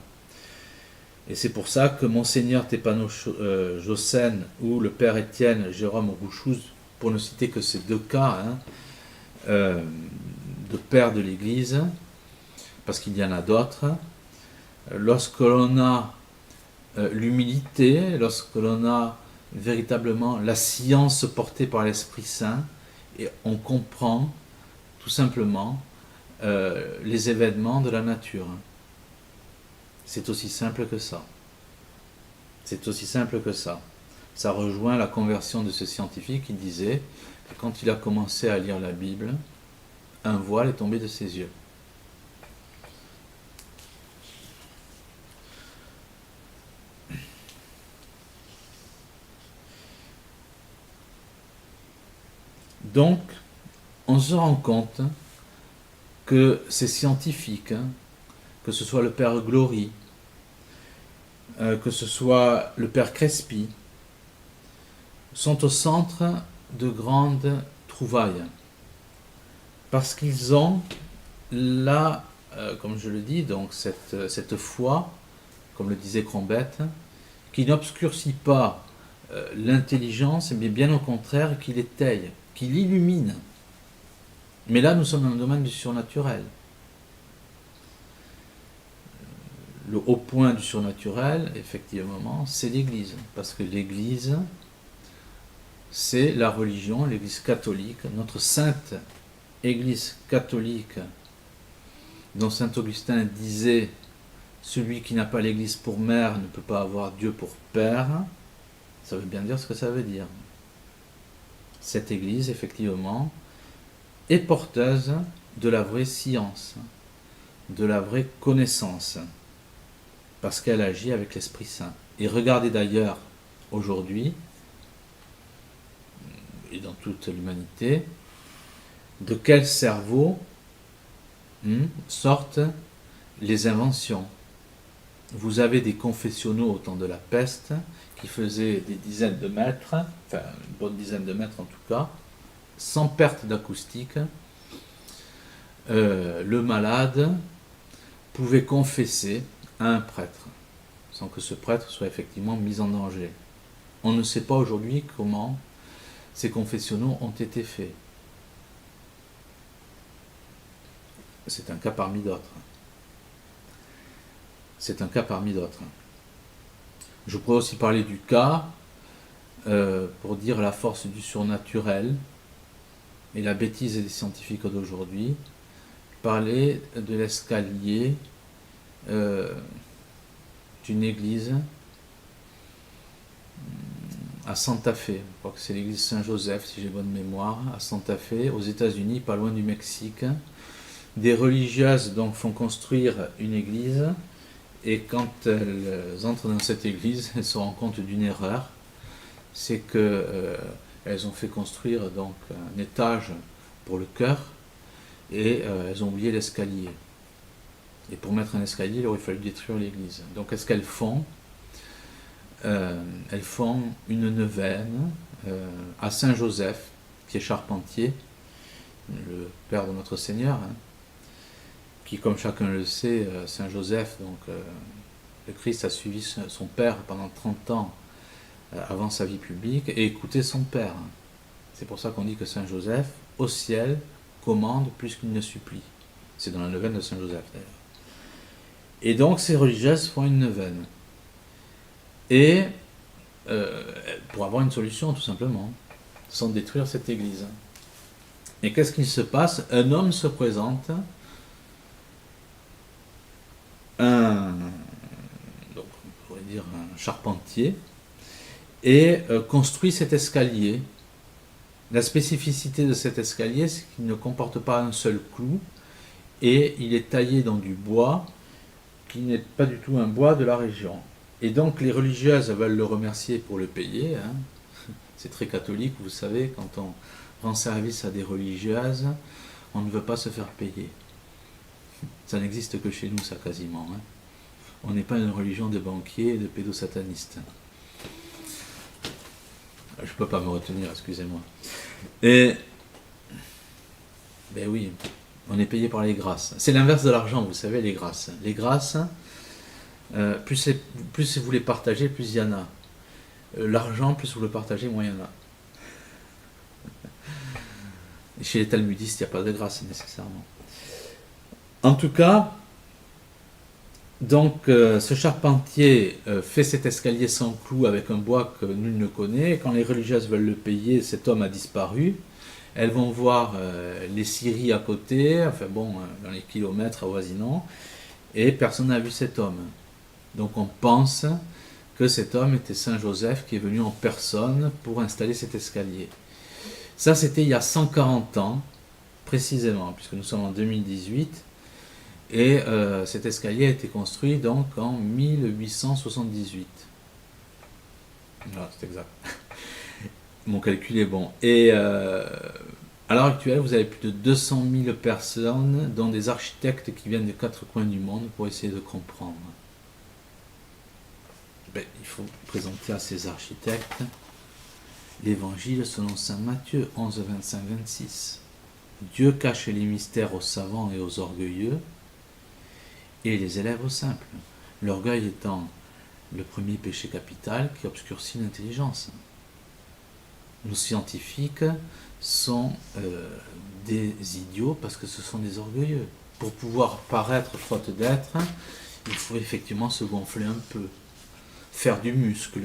Speaker 1: Et c'est pour ça que Monseigneur Tépano Jossen ou le Père Étienne Jérôme Rouchouz, pour ne citer que ces deux cas de pères de l'Église, parce qu'il y en a d'autres, lorsque l'on a l'humilité, lorsque l'on a véritablement la science portée par l'Esprit Saint, et on comprend tout simplement les événements de la nature. C'est aussi simple que ça. C'est aussi simple que ça. Ça rejoint la conversion de ce scientifique qui disait que quand il a commencé à lire la Bible, un voile est tombé de ses yeux. Donc, on se rend compte que ces scientifiques, que ce soit le père Glory, que ce soit le père Crespi, sont au centre de grandes trouvailles. Parce qu'ils ont là, comme je le dis, donc cette foi, comme le disait Crombette, qui n'obscurcit pas l'intelligence, mais bien au contraire, qui l'étaye, qui l'illumine. Mais là, nous sommes dans le domaine du surnaturel. Le haut point du surnaturel, effectivement, c'est l'Église. Parce que l'Église, c'est la religion, l'Église catholique, notre sainte Église catholique, dont saint Augustin disait « Celui qui n'a pas l'Église pour mère ne peut pas avoir Dieu pour père », ça veut bien dire ce que ça veut dire. Cette Église, effectivement, est porteuse de la vraie science, de la vraie connaissance, parce qu'elle agit avec l'Esprit Saint. Et regardez d'ailleurs, aujourd'hui, et dans toute l'humanité, de quel cerveau sortent les inventions. Vous avez des confessionnaux au temps de la peste qui faisaient des dizaines de mètres, enfin une bonne dizaine de mètres en tout cas, sans perte d'acoustique. Le malade pouvait confesser à un prêtre, sans que ce prêtre soit effectivement mis en danger. On ne sait pas aujourd'hui comment ces confessionnaux ont été faits. C'est un cas parmi d'autres. C'est un cas parmi d'autres. Je pourrais aussi parler du cas pour dire la force du surnaturel et la bêtise des scientifiques d'aujourd'hui. Parler de l'escalier d'une église à Santa Fe. Je crois que c'est l'église Saint-Joseph, si j'ai bonne mémoire, à Santa Fe, aux États-Unis, pas loin du Mexique. Des religieuses donc font construire une église, et quand elles entrent dans cette église, elles se rendent compte d'une erreur. C'est que elles ont fait construire donc un étage pour le chœur, et elles ont oublié l'escalier. Et pour mettre un escalier, il aurait fallu détruire l'église. Donc qu'est-ce qu'elles font ? Elles font une neuvaine à Saint-Joseph, qui est charpentier, le père de notre Seigneur, qui, comme chacun le sait, Saint-Joseph, donc le Christ a suivi son père pendant 30 ans avant sa vie publique et écoutait son père. C'est pour ça qu'on dit que Saint-Joseph, au ciel, commande plus qu'il ne supplie. C'est dans la neuvaine de Saint-Joseph d'ailleurs. Et donc ces religieuses font une neuvaine. Et pour avoir une solution tout simplement, sans détruire cette église. Et qu'est-ce qu'il se passe ? Un homme se présente, donc on pourrait dire un charpentier, et construit cet escalier. La spécificité de cet escalier, c'est qu'il ne comporte pas un seul clou, et il est taillé dans du bois qui n'est pas du tout un bois de la région. Et donc les religieuses veulent le remercier pour le payer. C'est très catholique, vous savez, quand on rend service à des religieuses, on ne veut pas se faire payer. Ça n'existe que chez nous, ça, quasiment. On n'est pas une religion de banquiers et de pédosatanistes. Je ne peux pas me retenir, excusez-moi. Et, ben oui, on est payé par les grâces. C'est l'inverse de l'argent, vous savez, les grâces. Les grâces, plus vous les partagez, plus il y en a. L'argent, plus vous le partagez, moins il y en a. Et chez les talmudistes, il n'y a pas de grâce nécessairement. En tout cas, donc, ce charpentier fait cet escalier sans clous avec un bois que nul ne connaît. Quand les religieuses veulent le payer, cet homme a disparu. Elles vont voir les scieries à côté, enfin bon, dans les kilomètres avoisinants, et personne n'a vu cet homme. Donc on pense que cet homme était Saint Joseph qui est venu en personne pour installer cet escalier. Ça, c'était il y a 140 ans, précisément, puisque nous sommes en 2018, et cet escalier a été construit donc en 1878. Voilà, c'est exact. Mon calcul est bon. Et À l'heure actuelle, vous avez plus de 200 000 personnes, dont des architectes qui viennent des quatre coins du monde pour essayer de comprendre. Il faut présenter à ces architectes l'Évangile selon saint Matthieu 11, 25, 26. Dieu cache les mystères aux savants et aux orgueilleux et les élève aux simples. L'orgueil étant le premier péché capital qui obscurcit l'intelligence. Nos scientifiques sont des idiots parce que ce sont des orgueilleux. Pour pouvoir paraître faute d'être, il faut effectivement se gonfler un peu, faire du muscle.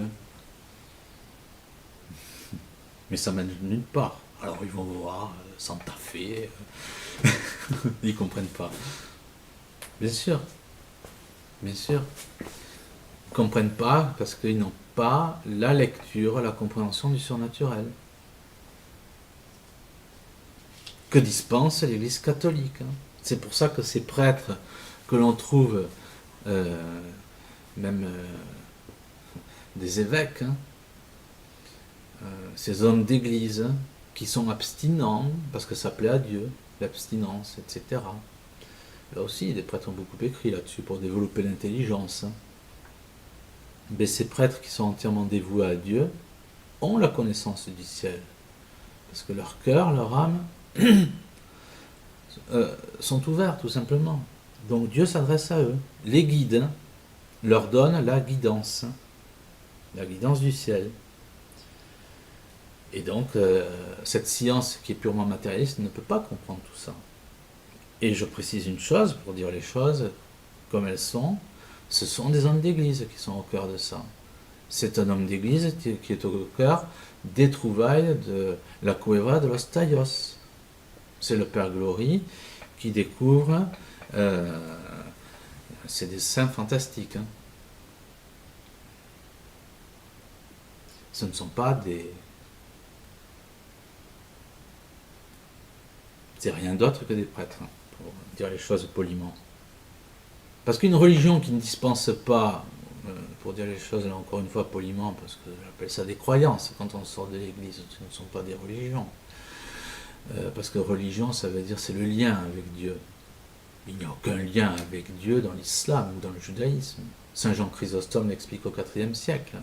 Speaker 1: Mais ça mène nulle part. Alors ils vont voir, Santa Fe, ils comprennent pas. Bien sûr, bien sûr. Ils comprennent pas parce qu'ils n'ont pas la lecture, la compréhension du surnaturel que dispense l'Église catholique. C'est pour ça que ces prêtres que l'on trouve, même des évêques, ces hommes d'église qui sont abstinents parce que ça plaît à Dieu, l'abstinence, etc. Là aussi, les prêtres ont beaucoup écrit là-dessus pour développer l'intelligence. Mais ces prêtres qui sont entièrement dévoués à Dieu ont la connaissance du ciel. Parce que leur cœur, leur âme sont ouverts, tout simplement. Donc Dieu s'adresse à eux, les guide, leur donne la guidance du ciel. Et donc, cette science qui est purement matérialiste ne peut pas comprendre tout ça. Et je précise une chose, pour dire les choses comme elles sont, ce sont des hommes d'église qui sont au cœur de ça. C'est un homme d'église qui est au cœur des trouvailles de la Cueva de los Tallos. C'est le Père Glory qui découvre ces dessins fantastiques. Ce ne sont pas des... C'est rien d'autre que des prêtres, pour dire les choses poliment. Parce qu'une religion qui ne dispense pas, pour dire les choses là encore une fois poliment, parce que j'appelle ça des croyances, quand on sort de l'église, ce ne sont pas des religions. Parce que religion, ça veut dire c'est le lien avec Dieu. Il n'y a aucun lien avec Dieu dans l'islam ou dans le judaïsme. Saint Jean Chrysostome l'explique au IVe siècle.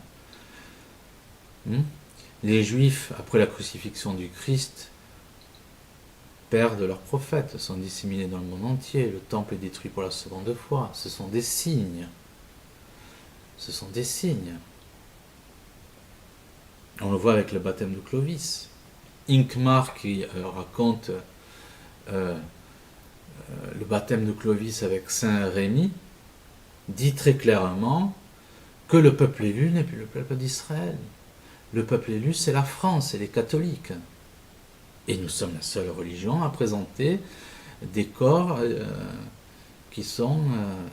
Speaker 1: Les Juifs, après la crucifixion du Christ, perdent leurs prophètes, sont disséminés dans le monde entier, le temple est détruit pour la seconde fois. Ce sont des signes. Ce sont des signes. On le voit avec le baptême de Clovis. Hincmar qui raconte le baptême de Clovis avec Saint Rémy dit très clairement que le peuple élu n'est plus le peuple d'Israël. Le peuple élu, c'est la France, c'est les catholiques. Et nous sommes la seule religion à présenter des corps qui sont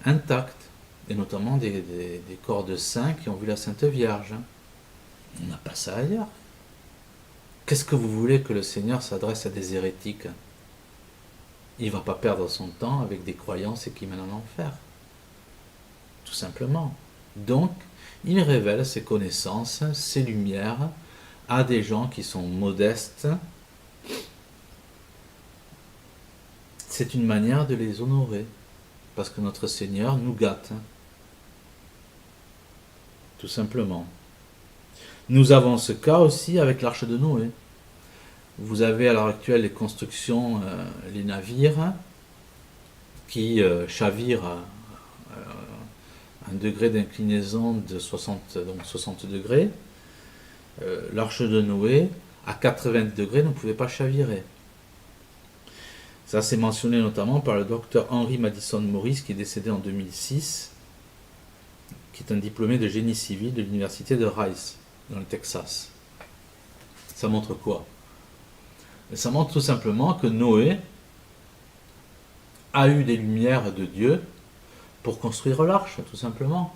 Speaker 1: intacts, et notamment des corps de saints qui ont vu la Sainte Vierge. On n'a pas ça ailleurs. Qu'est-ce que vous voulez que le Seigneur s'adresse à des hérétiques? Il ne va pas perdre son temps avec des croyances qui mènent en enfer. Tout simplement. Donc, il révèle ses connaissances, ses lumières à des gens qui sont modestes. C'est une manière de les honorer, parce que notre Seigneur nous gâte. Tout simplement. Nous avons ce cas aussi avec l'arche de Noé. Vous avez à l'heure actuelle les constructions, les navires qui chavirent à un degré d'inclinaison de 60 degrés. L'arche de Noé, à 80 degrés, ne pouvait pas chavirer. Ça, c'est mentionné notamment par le docteur Henry Madison Morris, qui est décédé en 2006, qui est un diplômé de génie civil de l'université de Rice, dans le Texas. Ça montre quoi? Ça montre tout simplement que Noé a eu des lumières de Dieu pour construire l'arche, tout simplement,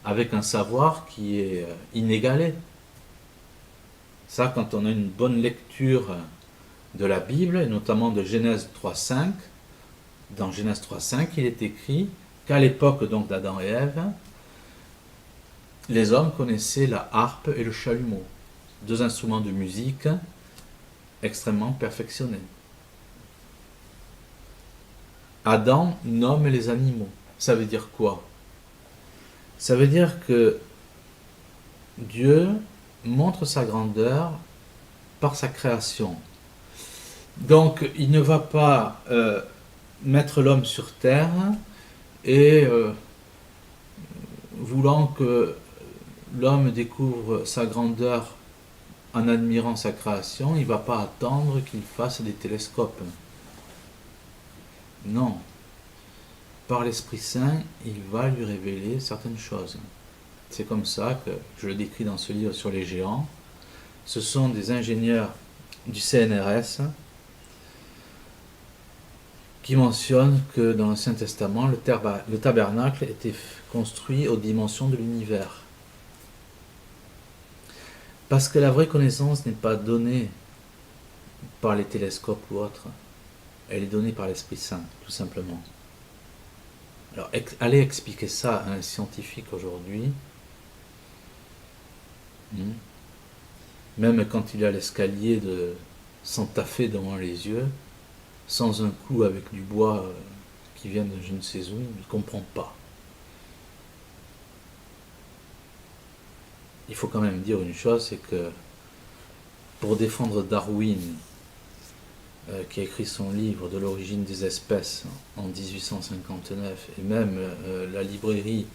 Speaker 1: avec un savoir qui est inégalé. Ça, quand on a une bonne lecture de la Bible, et notamment de Genèse 3.5, dans Genèse 3.5, il est écrit qu'à l'époque donc d'Adam et Ève, les hommes connaissaient la harpe et le chalumeau, deux instruments de musique extrêmement perfectionné. Adam nomme les animaux. Ça veut dire quoi? Ça veut dire que Dieu montre sa grandeur par sa création. Donc, il ne va pas mettre l'homme sur terre et voulant que l'homme découvre sa grandeur en admirant sa création, il ne va pas attendre qu'il fasse des télescopes. Non. Par l'Esprit Saint, il va lui révéler certaines choses. C'est comme ça que je le décris dans ce livre sur les géants. Ce sont des ingénieurs du CNRS qui mentionnent que dans l'Ancien Testament, le tabernacle était construit aux dimensions de l'univers. Parce que la vraie connaissance n'est pas donnée par les télescopes ou autres. Elle est donnée par l'Esprit Saint, tout simplement. Alors, allez expliquer ça à un scientifique aujourd'hui, même quand il a l'escalier de Santa Fe devant les yeux, sans un coup avec du bois qui vient de je ne sais où, il ne comprend pas. Il faut quand même dire une chose, c'est que pour défendre Darwin, qui a écrit son livre de l'origine des espèces en 1859, et même la librairie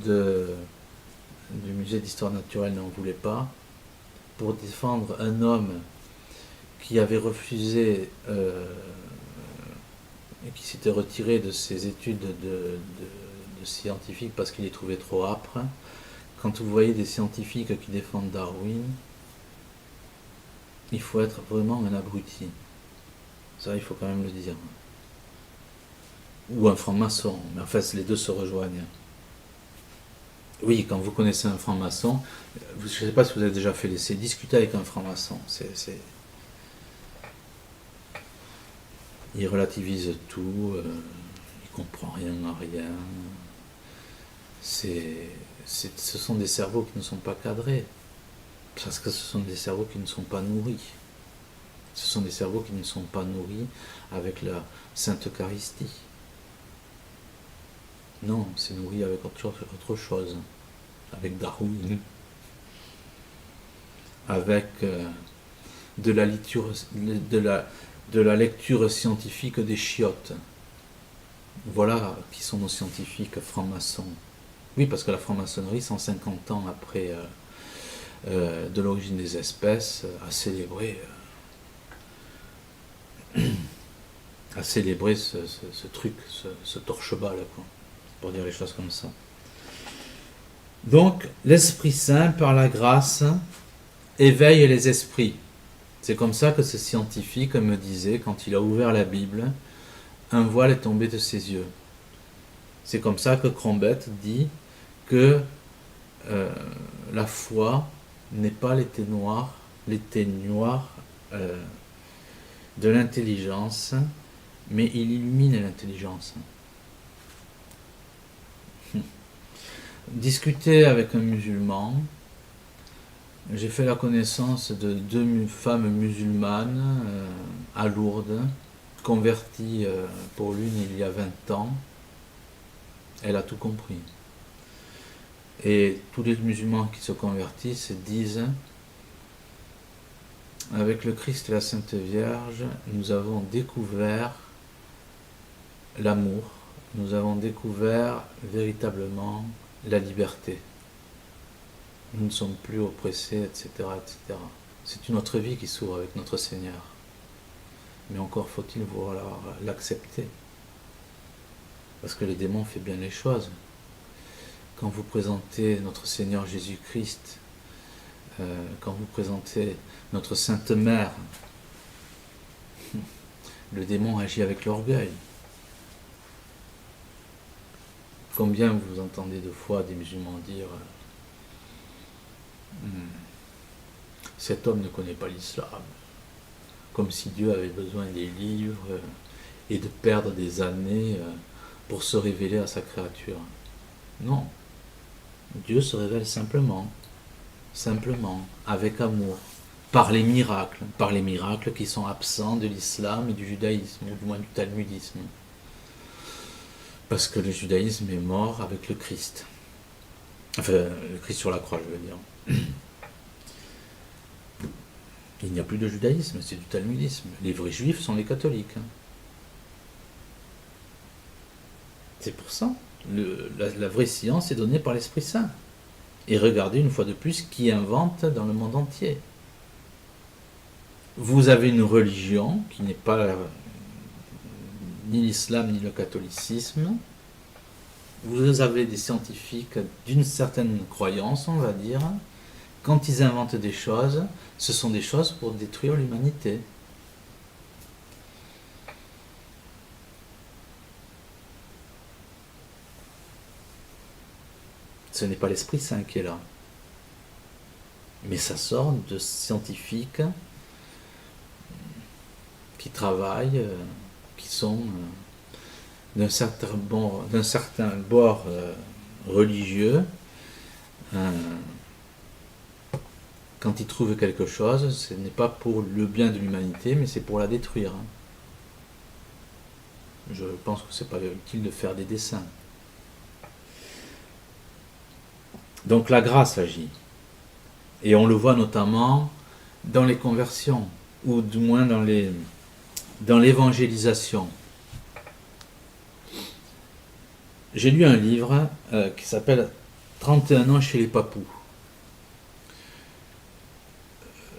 Speaker 1: du musée d'histoire naturelle n'en voulait pas, pour défendre un homme qui avait refusé et qui s'était retiré de ses études de scientifique parce qu'il les trouvait trop âpres. Quand vous voyez des scientifiques qui défendent Darwin, il faut être vraiment un abruti. Ça, il faut quand même le dire. Ou un franc-maçon. Mais en fait, les deux se rejoignent. Oui, quand vous connaissez un franc-maçon, je ne sais pas si vous avez déjà fait l'essai, discuter avec un franc-maçon. Il relativise tout, il comprend rien à rien. Ce sont des cerveaux qui ne sont pas cadrés. Parce que ce sont des cerveaux qui ne sont pas nourris. Ce sont des cerveaux qui ne sont pas nourris avec la Sainte Eucharistie. Non, c'est nourri avec autre chose. Avec Darwin. Avec de la lecture scientifique des chiottes. Voilà qui sont nos scientifiques francs-maçons. Oui, parce que la franc-maçonnerie, 150 ans après de l'origine des espèces, a célébré ce truc, ce torche-bas, là, quoi, pour dire les choses comme ça. Donc, l'Esprit Saint, par la grâce, éveille les esprits. C'est comme ça que ce scientifique me disait, quand il a ouvert la Bible, un voile est tombé de ses yeux. C'est comme ça que Crombette dit que la foi n'est pas l'éteignoir de l'intelligence, mais il illumine l'intelligence. Discuter avec un musulman, j'ai fait la connaissance de deux femmes musulmanes à Lourdes, converties pour l'une il y a 20 ans. Elle a tout compris. Et tous les musulmans qui se convertissent disent: avec le Christ et la Sainte Vierge, nous avons découvert l'amour, nous avons découvert véritablement la liberté. Nous ne sommes plus oppressés, etc., etc. C'est une autre vie qui s'ouvre avec notre Seigneur. Mais encore faut-il vouloir l'accepter. Parce que le démon fait bien les choses. Quand vous présentez notre Seigneur Jésus-Christ, quand vous présentez notre Sainte Mère, le démon agit avec l'orgueil. Combien vous entendez de fois des musulmans dire cet homme ne connaît pas l'islam, comme si Dieu avait besoin des livres et de perdre des années pour se révéler à sa créature. Non, Dieu se révèle simplement, avec amour, par les miracles qui sont absents de l'islam et du judaïsme, ou du moins du talmudisme. Parce que le judaïsme est mort avec le Christ. Enfin, le Christ sur la croix, je veux dire. Il n'y a plus de judaïsme, c'est du talmudisme. Les vrais juifs sont les catholiques. C'est pour ça. La vraie science est donnée par l'Esprit Saint. Et regardez une fois de plus qui invente dans le monde entier. Vous avez une religion qui n'est pas ni l'islam ni le catholicisme. Vous avez des scientifiques d'une certaine croyance, on va dire. Quand ils inventent des choses, ce sont des choses pour détruire l'humanité. Ce n'est pas l'Esprit Saint qui est là. Mais ça sort de scientifiques qui travaillent, qui sont d'un certain bord religieux. Quand ils trouvent quelque chose, ce n'est pas pour le bien de l'humanité, mais c'est pour la détruire. Je pense que c'est pas utile de faire des dessins. Donc la grâce agit. Et on le voit notamment dans les conversions, ou du moins dans l'évangélisation. J'ai lu un livre qui s'appelle 31 ans chez les Papous.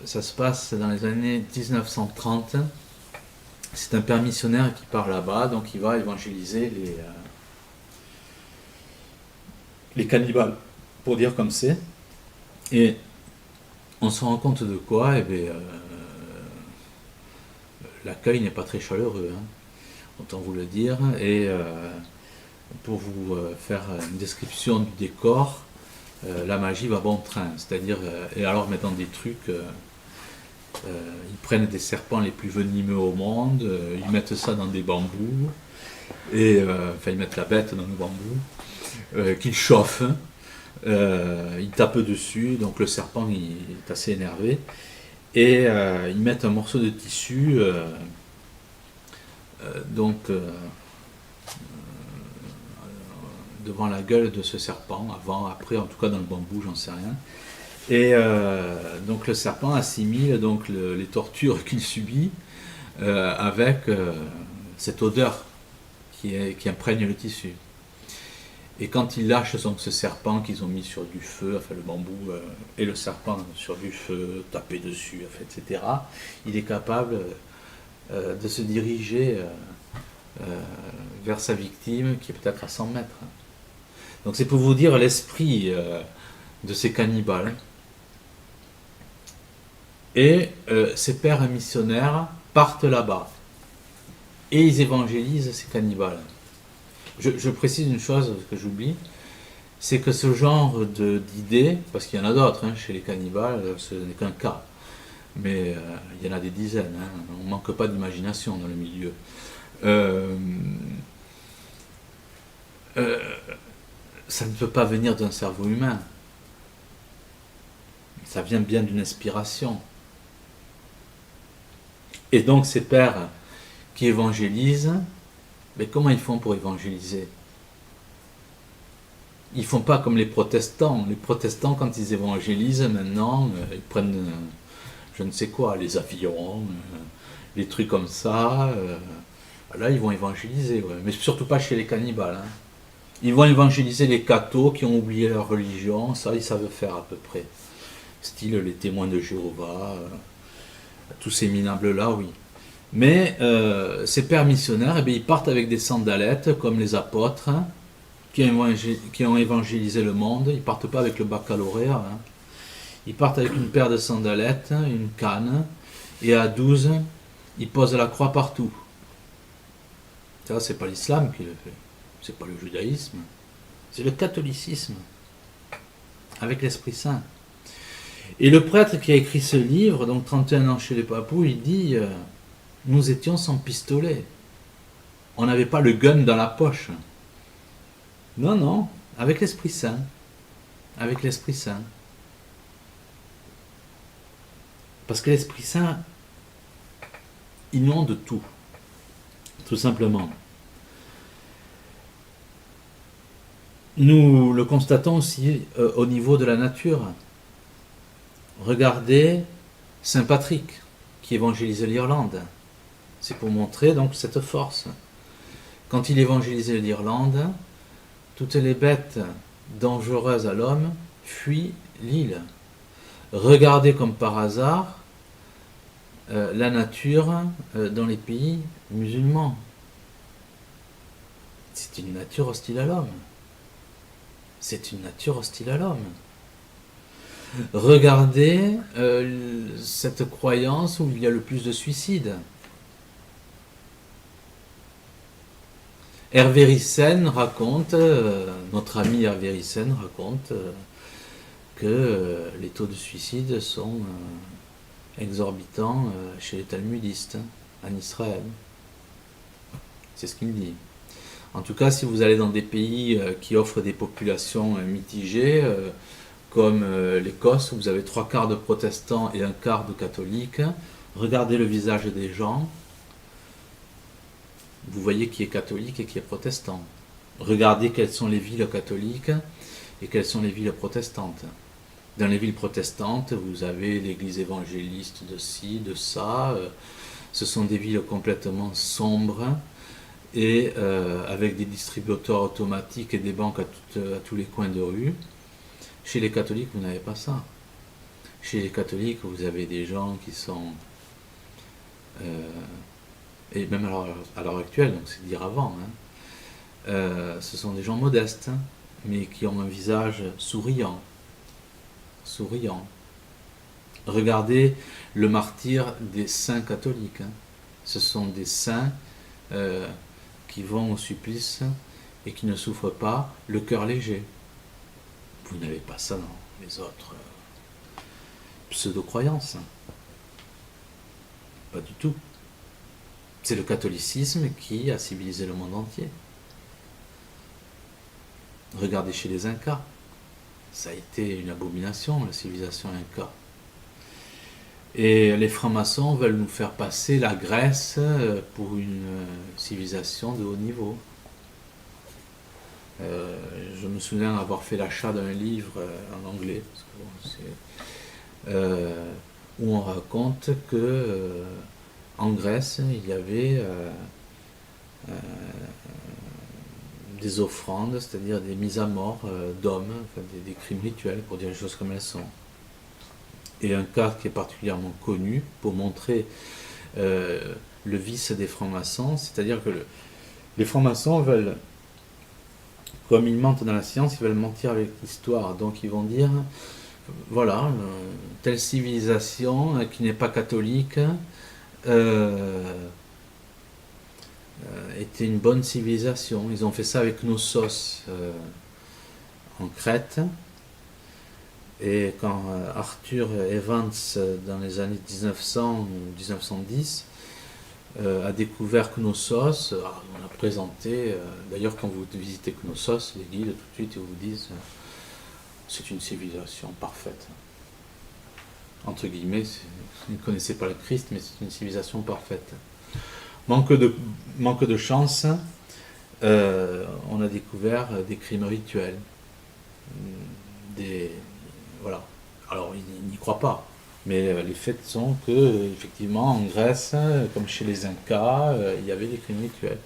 Speaker 1: Ça se passe dans les années 1930. C'est un père missionnaire qui part là-bas, donc il va évangéliser les cannibales, pour dire comme c'est. Et on se rend compte de quoi? Eh bien, l'accueil n'est pas très chaleureux, hein, autant vous le dire. Et pour vous faire une description du décor, la magie va bon train. C'est-à-dire, et alors maintenant des trucs, ils prennent des serpents les plus venimeux au monde, ils mettent ça dans des bambous, et enfin ils mettent la bête dans le bambou, qu'ils chauffent. Ils tapent dessus, donc le serpent il est assez énervé, et ils mettent un morceau de tissu devant la gueule de ce serpent, avant, après, en tout cas dans le bambou, j'en sais rien. Et donc le serpent assimile donc les tortures qu'il subit avec cette odeur qui imprègne le tissu. Et quand ils lâchent donc ce serpent qu'ils ont mis sur du feu, enfin le bambou et le serpent sur du feu, taper dessus, enfin, etc., il est capable de se diriger vers sa victime qui est peut-être à 100 mètres. Donc c'est pour vous dire l'esprit de ces cannibales. Et ces pères missionnaires partent là-bas et ils évangélisent ces cannibales. Je précise une chose que j'oublie, c'est que ce genre d'idées, parce qu'il y en a d'autres chez les cannibales, ce n'est qu'un cas, mais il y en a des dizaines, on ne manque pas d'imagination dans le milieu. Ça ne peut pas venir d'un cerveau humain, ça vient bien d'une inspiration. Et donc ces pères qui évangélisent, mais comment ils font pour évangéliser? Ils font pas comme les protestants. Les protestants, quand ils évangélisent maintenant, ils prennent je ne sais quoi, les avions, les trucs comme ça. Là, ils vont évangéliser, ouais. Mais surtout pas chez les cannibales. Hein. Ils vont évangéliser les cathos qui ont oublié leur religion. Ça, ils savent faire à peu près. Style les témoins de Jéhovah, tous ces minables-là, oui. Mais ces pères missionnaires, eh bien, ils partent avec des sandalettes comme les apôtres qui ont évangélisé le monde. Ils ne partent pas avec le baccalauréat. Hein. Ils partent avec une paire de sandalettes, une canne, et à 12, ils posent la croix partout. Ça, c'est pas l'islam qui le fait. C'est pas le judaïsme. C'est le catholicisme. Avec l'Esprit Saint. Et le prêtre qui a écrit ce livre, donc 31 ans chez les Papous, il dit... nous étions sans pistolet. On n'avait pas le gun dans la poche. Non, non, avec l'Esprit Saint. Avec l'Esprit Saint. Parce que l'Esprit Saint inonde tout simplement. Nous le constatons aussi au niveau de la nature. Regardez Saint Patrick qui évangélisait l'Irlande. C'est pour montrer donc cette force. Quand il évangélisait l'Irlande, toutes les bêtes dangereuses à l'homme fuient l'île. Regardez comme par hasard la nature dans les pays musulmans. C'est une nature hostile à l'homme. C'est une nature hostile à l'homme. Regardez cette croyance où il y a le plus de suicides. Hervé Ryssen raconte, notre ami Hervé Ryssen raconte que les taux de suicide sont exorbitants chez les talmudistes en Israël. C'est ce qu'il dit. En tout cas, si vous allez dans des pays qui offrent des populations mitigées, comme l'Écosse, où vous avez 3/4 de protestants et 1/4 de catholiques, regardez le visage des gens, vous voyez qui est catholique et qui est protestant. Regardez quelles sont les villes catholiques et quelles sont les villes protestantes. Dans les villes protestantes, vous avez l'église évangéliste de ci, de ça. Ce sont des villes complètement sombres et avec des distributeurs automatiques et des banques à tous les coins de rue. Chez les catholiques, vous n'avez pas ça. Chez les catholiques, vous avez des gens qui sont... et même à l'heure actuelle, donc c'est dire avant, ce sont des gens modestes, mais qui ont un visage souriant. Regardez le martyre des saints catholiques. Ce sont des saints qui vont au supplice et qui ne souffrent pas le cœur léger. Vous n'avez pas ça dans les autres pseudo-croyances. Pas du tout. C'est le catholicisme qui a civilisé le monde entier. Regardez chez les Incas. Ça a été une abomination, la civilisation Inca. Et les francs-maçons veulent nous faire passer la Grèce pour une civilisation de haut niveau. Je me souviens avoir fait l'achat d'un livre en anglais, parce que où on raconte que en Grèce, il y avait des offrandes, c'est-à-dire des mises à mort d'hommes, enfin, des crimes rituels, pour dire les choses comme elles sont. Et un cas qui est particulièrement connu pour montrer le vice des francs-maçons, c'est-à-dire que les francs-maçons veulent, comme ils mentent dans la science, ils veulent mentir avec l'histoire. Donc ils vont dire, voilà, telle civilisation qui n'est pas catholique était une bonne civilisation. Ils ont fait ça avec Knossos en Crète. Et quand Arthur Evans, dans les années 1900 ou 1910, a découvert Knossos, on a présenté, d'ailleurs quand vous visitez Knossos, les guides tout de suite ils vous disent c'est une civilisation parfaite. Entre guillemets, ils ne connaissaient pas le Christ, mais c'est une civilisation parfaite. Manque de chance, on a découvert des crimes rituels. Voilà. Alors, ils n'y croient pas. Mais les faits sont que, effectivement, en Grèce, comme chez les Incas, il y avait des crimes rituels.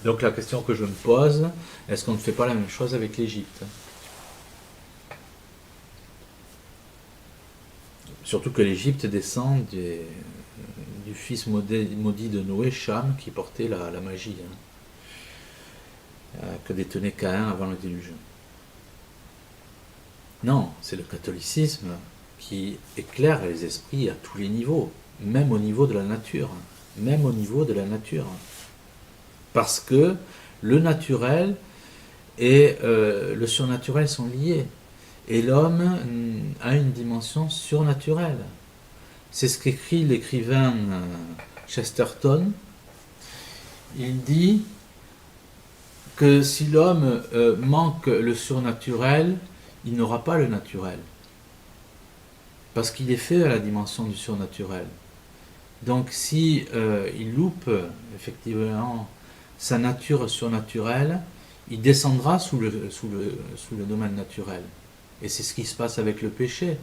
Speaker 1: Donc la question que je me pose, est-ce qu'on ne fait pas la même chose avec l'Égypte ? Surtout que l'Égypte descend du fils maudit de Noé, Cham, qui portait la magie, que détenait Caïn avant le déluge. Non, c'est le catholicisme qui éclaire les esprits à tous les niveaux, même au niveau de la nature. Même au niveau de la nature. Parce que le naturel et le surnaturel sont liés. Et l'homme a une dimension surnaturelle. C'est ce qu'écrit l'écrivain Chesterton. Il dit que si l'homme manque le surnaturel, il n'aura pas le naturel. parce qu'il est fait à la dimension du surnaturel. Donc si il loupe effectivement sa nature surnaturelle, il descendra sous le domaine naturel. Et c'est ce qui se passe avec le péché.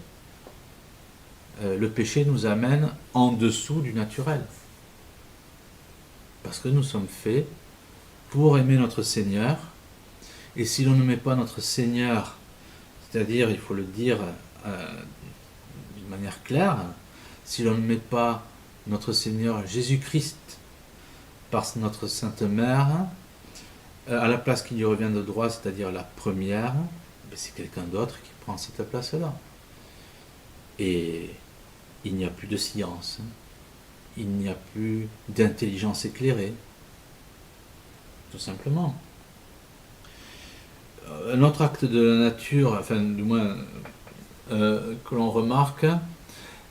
Speaker 1: Le péché nous amène en dessous du naturel. Parce que nous sommes faits pour aimer notre Seigneur. Et si l'on ne met pas notre Seigneur, c'est-à-dire, il faut le dire d'une manière claire, si l'on ne met pas notre Seigneur Jésus-Christ par notre Sainte Mère, à la place qui lui revient de droit, c'est-à-dire la première, c'est quelqu'un d'autre qui prend cette place-là. Et il n'y a plus de science, il n'y a plus d'intelligence éclairée, tout simplement. Un autre acte de la nature, enfin du moins que l'on remarque,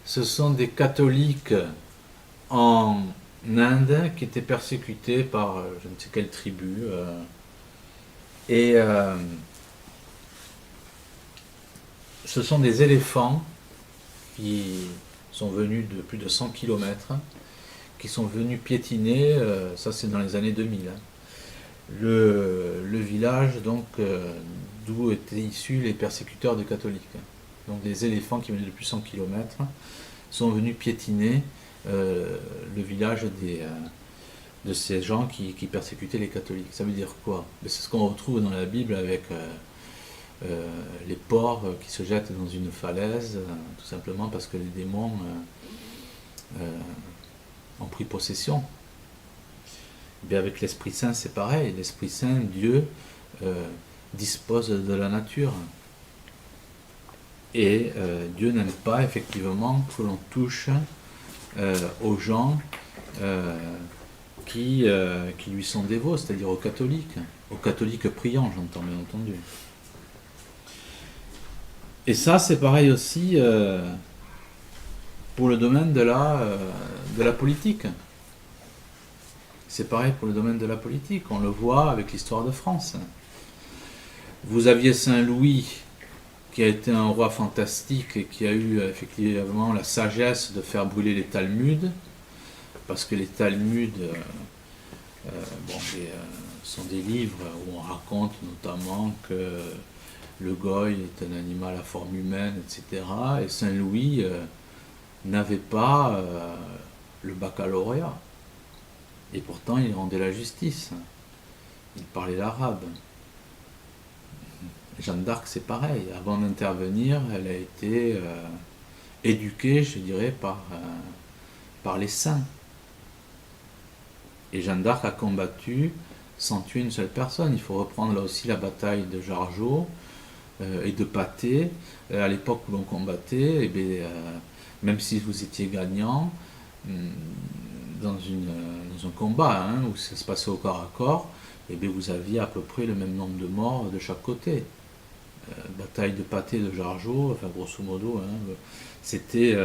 Speaker 1: ce sont des catholiques en Inde qui étaient persécutés par je ne sais quelle tribu. Ce sont des éléphants qui sont venus de plus de 100 km, qui sont venus piétiner, ça c'est dans les années 2000, le village donc d'où étaient issus les persécuteurs des catholiques. Donc des éléphants qui venaient de plus de 100 km sont venus piétiner le village de ces gens qui persécutaient les catholiques. Ça veut dire quoi? C'est ce qu'on retrouve dans la Bible avec les porcs qui se jettent dans une falaise, tout simplement parce que les démons ont pris possession. Et avec l'Esprit Saint, c'est pareil. L'Esprit Saint, Dieu, dispose de la nature. Et Dieu n'aime pas effectivement que l'on touche aux gens qui lui sont dévots, c'est-à-dire aux catholiques priants, j'entends bien entendu. Et ça, c'est pareil aussi pour le domaine de la politique. C'est pareil pour le domaine de la politique. On le voit avec l'histoire de France. Vous aviez Saint-Louis, qui a été un roi fantastique et qui a eu effectivement la sagesse de faire brûler les Talmuds, parce que les Talmuds sont des livres où on raconte notamment que le goy est un animal à forme humaine, etc. Et Saint-Louis n'avait pas le baccalauréat. Et pourtant, il rendait la justice. Il parlait l'arabe. Jeanne d'Arc, c'est pareil. Avant d'intervenir, elle a été éduquée, je dirais, par les saints. Et Jeanne d'Arc a combattu sans tuer une seule personne. Il faut reprendre là aussi la bataille de Jargeau et de Patay. À l'époque où l'on combattait, même si vous étiez gagnant, dans un combat où ça se passait au corps à corps, vous aviez à peu près le même nombre de morts de chaque côté. Bataille de Patay de Jargeau, enfin grosso modo, c'était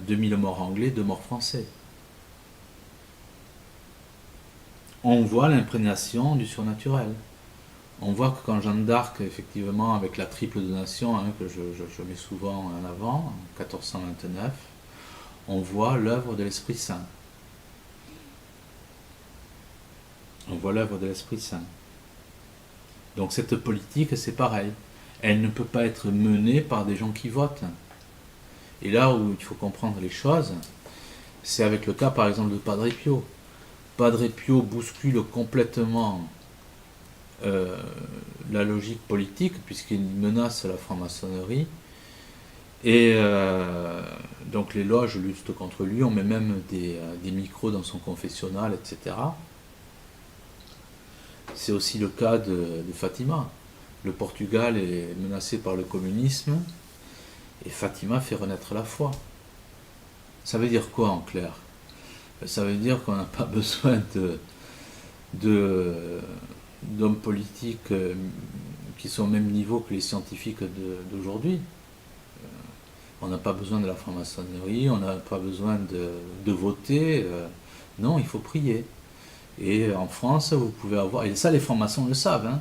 Speaker 1: 2000 morts anglais, 2 morts français. On voit l'imprégnation du surnaturel. On voit que quand Jeanne d'Arc, effectivement, avec la triple donation que je mets souvent en avant, en 1429, on voit l'œuvre de l'Esprit Saint. On voit l'œuvre de l'Esprit Saint. Donc cette politique, c'est pareil. Elle ne peut pas être menée par des gens qui votent. Et là où il faut comprendre les choses, c'est avec le cas par exemple de Padre Pio. Padre Pio bouscule complètement la logique politique, puisqu'il menace la franc-maçonnerie. Et donc les loges luttent contre lui, on met même des micros dans son confessionnal, etc. C'est aussi le cas de Fatima. Le Portugal est menacé par le communisme et Fatima fait renaître la foi. Ça veut dire quoi en clair? Ça veut dire qu'on n'a pas besoin d'hommes politiques qui sont au même niveau que les scientifiques d'aujourd'hui. On n'a pas besoin de la franc-maçonnerie, on n'a pas besoin de voter. Non, il faut prier. Et en France, vous pouvez avoir... Et ça, les francs-maçons le savent.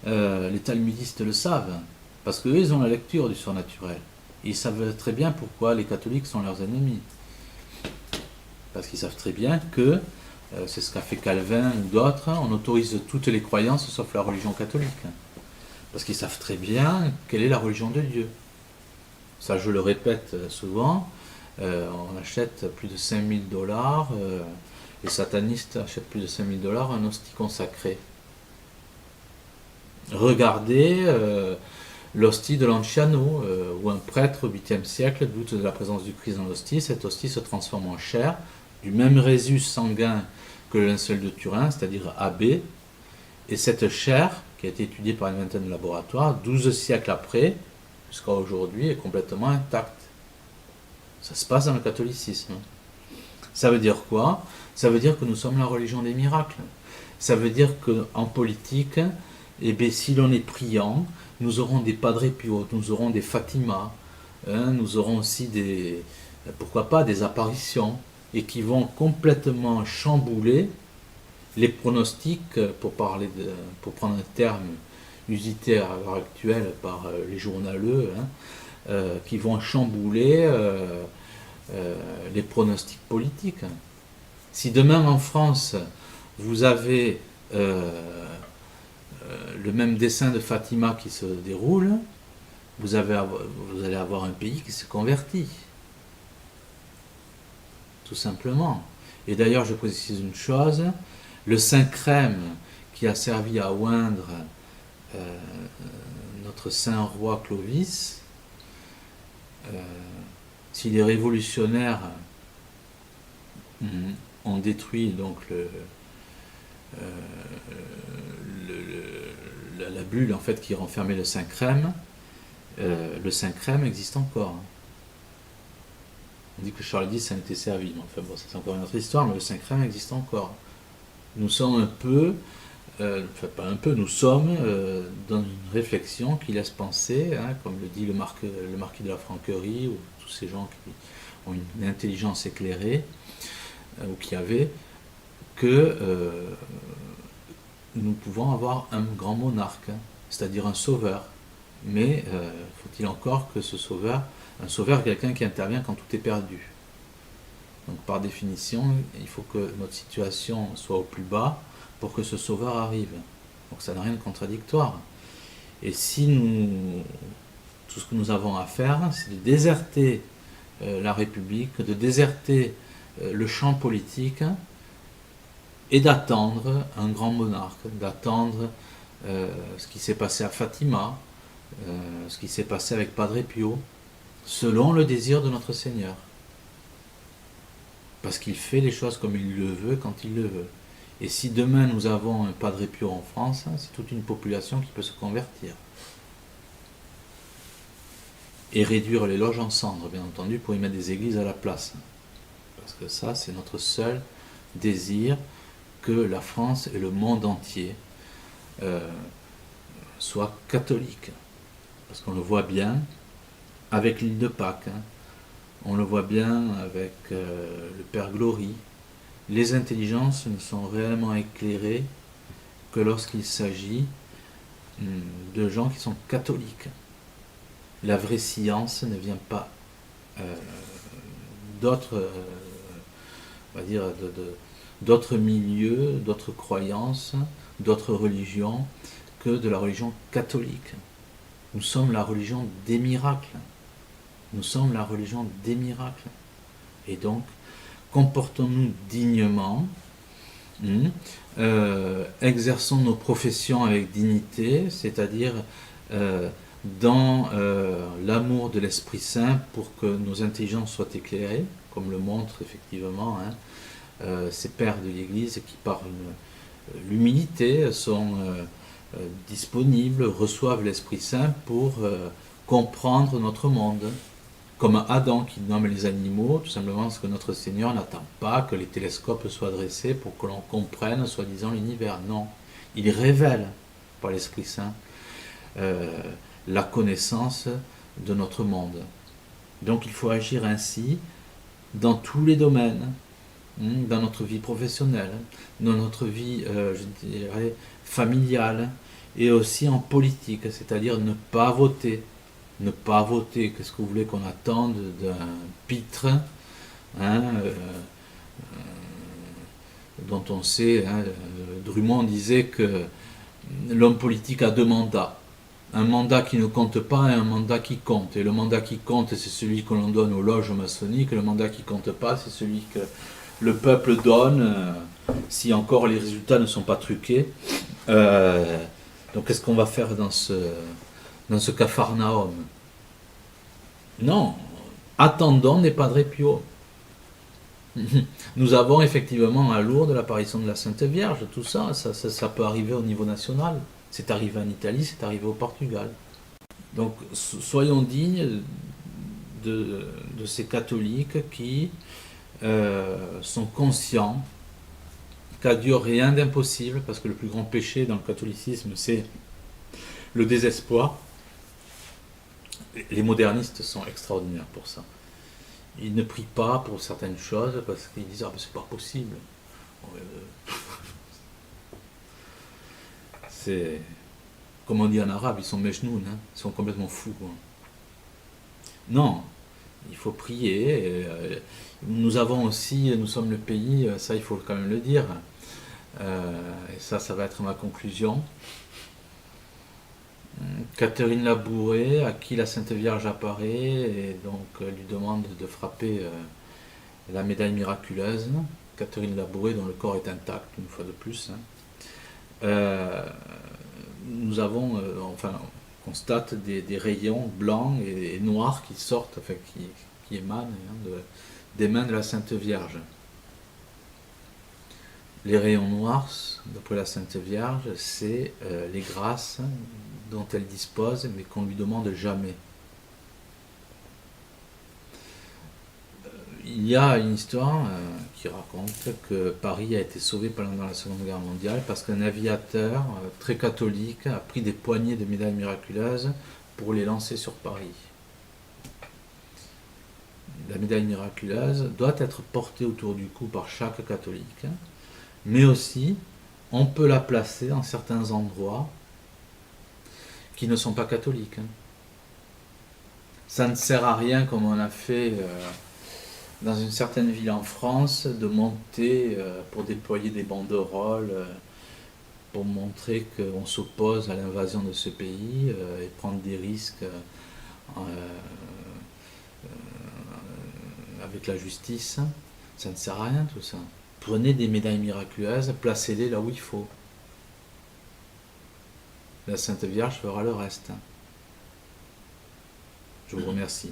Speaker 1: Les talmudistes le savent. Parce qu'eux, ils ont la lecture du surnaturel. Ils savent très bien pourquoi les catholiques sont leurs ennemis. Parce qu'ils savent très bien que, c'est ce qu'a fait Calvin ou d'autres, on autorise toutes les croyances sauf la religion catholique. Parce qu'ils savent très bien quelle est la religion de Dieu. Ça, je le répète souvent, on achète plus de 5000 dollars, les satanistes achètent plus de 5000 dollars un hostie consacré. Regardez l'hostie de Lanciano, où un prêtre au 8e siècle doute de la présence du Christ dans l'hostie. Cette hostie se transforme en chair, du même résus sanguin que le linceul de Turin, c'est-à-dire AB, et cette chair, qui a été étudiée par une vingtaine de laboratoires, 12 siècles après, jusqu'à aujourd'hui, est complètement intacte. Ça se passe dans le catholicisme. Ça veut dire quoi? Ça veut dire que nous sommes la religion des miracles. Ça veut dire qu'en politique, eh bien, si l'on est priant, nous aurons des Padre Pio, nous aurons des Fatima, nous aurons aussi des, pourquoi pas, des apparitions, et qui vont complètement chambouler les pronostics, pour prendre un terme usité à l'heure actuelle par les journaleux, qui vont chambouler les pronostics politiques. Si demain en France, vous avez le même dessin de Fatima qui se déroule, vous allez avoir un pays qui se convertit. Tout simplement. Et d'ailleurs, je précise une chose, le Saint-Crème qui a servi à oindre notre saint roi Clovis, si les révolutionnaires ont détruit donc la bulle en fait qui renfermait le Saint-Crème, le Saint-Crème existe encore. On dit que Charles X a été servi, mais enfin bon, ça c'est encore une autre histoire, mais le Saint-Crème existe encore. Nous sommes un peu, enfin pas un peu, nous sommes dans une réflexion qui laisse penser, comme le dit le marquis de la Franquerie, ou tous ces gens qui ont une intelligence éclairée, ou qui avaient, que nous pouvons avoir un grand monarque, c'est-à-dire un sauveur. Mais faut-il encore que ce sauveur, un sauveur est quelqu'un qui intervient quand tout est perdu. Donc par définition, il faut que notre situation soit au plus bas pour que ce sauveur arrive. Donc ça n'a rien de contradictoire. Et si tout ce que nous avons à faire, c'est de déserter la République, de déserter le champ politique et d'attendre un grand monarque, d'attendre ce qui s'est passé à Fatima, ce qui s'est passé avec Padre Pio, selon le désir de notre Seigneur. Parce qu'il fait les choses comme il le veut, quand il le veut. Et si demain nous avons un Padre Pio en France, c'est toute une population qui peut se convertir. Et réduire les loges en cendres, bien entendu, pour y mettre des églises à la place. Parce que ça, c'est notre seul désir, que la France et le monde entier soient catholiques. Parce qu'on le voit bien avec l'île de Pâques, on le voit bien avec le Père Glory. Les intelligences ne sont réellement éclairées que lorsqu'il s'agit de gens qui sont catholiques. La vraie science ne vient pas d'autres, on va dire, d'autres milieux, d'autres croyances, d'autres religions que de la religion catholique. Nous sommes la religion des miracles. Nous sommes la religion des miracles. Et donc, comportons-nous dignement, exerçons nos professions avec dignité, c'est-à-dire dans l'amour de l'Esprit Saint pour que nos intelligences soient éclairées, comme le montrent effectivement ces pères de l'Église qui, par l'humilité, sont disponibles, reçoivent l'Esprit Saint pour comprendre notre monde. Comme Adam qui nomme les animaux, tout simplement parce que notre Seigneur n'attend pas que les télescopes soient dressés pour que l'on comprenne, soi-disant, l'univers. Non, il révèle par l'Esprit Saint la connaissance de notre monde. Donc il faut agir ainsi dans tous les domaines, dans notre vie professionnelle, dans notre vie, je dirais, familiale, et aussi en politique, c'est-à-dire ne pas voter ne pas voter. Qu'est-ce que vous voulez qu'on attende d'un pitre, hein, dont on sait, hein, Drummond disait que l'homme politique a deux mandats. Un mandat qui ne compte pas et un mandat qui compte. Et le mandat qui compte, c'est celui que l'on donne aux loges maçonniques. Le mandat qui compte pas, c'est celui que le peuple donne, si encore les résultats ne sont pas truqués. Donc qu'est-ce qu'on va faire dans ce capharnaüm? Non, attendons des Padre Pio. Nous avons effectivement à Lourdes l'apparition de la Sainte Vierge, tout ça, ça peut arriver au niveau national. C'est arrivé en Italie, c'est arrivé au Portugal. Donc soyons dignes de ces catholiques qui sont conscients qu'à Dieu rien d'impossible, parce que le plus grand péché dans le catholicisme, c'est le désespoir. Les modernistes sont extraordinaires pour ça. Ils ne prient pas pour certaines choses parce qu'ils disent « Ah ben c'est pas possible ». C'est, comme on dit en arabe, ils sont mejnoun, hein, ils sont complètement fous, quoi. Non, il faut prier. Nous avons aussi, nous sommes le pays, ça il faut quand même le dire, et ça va être ma conclusion. Catherine Labouré, à qui la Sainte Vierge apparaît, et donc lui demande de frapper la médaille miraculeuse. Catherine Labouré, dont le corps est intact, une fois de plus. Nous avons, enfin, on constate des rayons blancs et noirs qui sortent, enfin, qui émanent des mains de la Sainte Vierge. Les rayons noirs, d'après la Sainte Vierge, c'est les grâces dont elle dispose, mais qu'on ne lui demande jamais. Il y a une histoire qui raconte que Paris a été sauvé pendant la Seconde Guerre mondiale parce qu'un aviateur très catholique a pris des poignées de médailles miraculeuses pour les lancer sur Paris. La médaille miraculeuse doit être portée autour du cou par chaque catholique, mais aussi on peut la placer dans certains endroits qui ne sont pas catholiques. Ça ne sert à rien, comme on a fait dans une certaine ville en France, de monter pour déployer des banderoles, pour montrer qu'on s'oppose à l'invasion de ce pays et prendre des risques avec la justice. Ça ne sert à rien tout ça. Prenez des médailles miraculeuses, placez-les là où il faut. La Sainte Vierge fera le reste. Je vous remercie.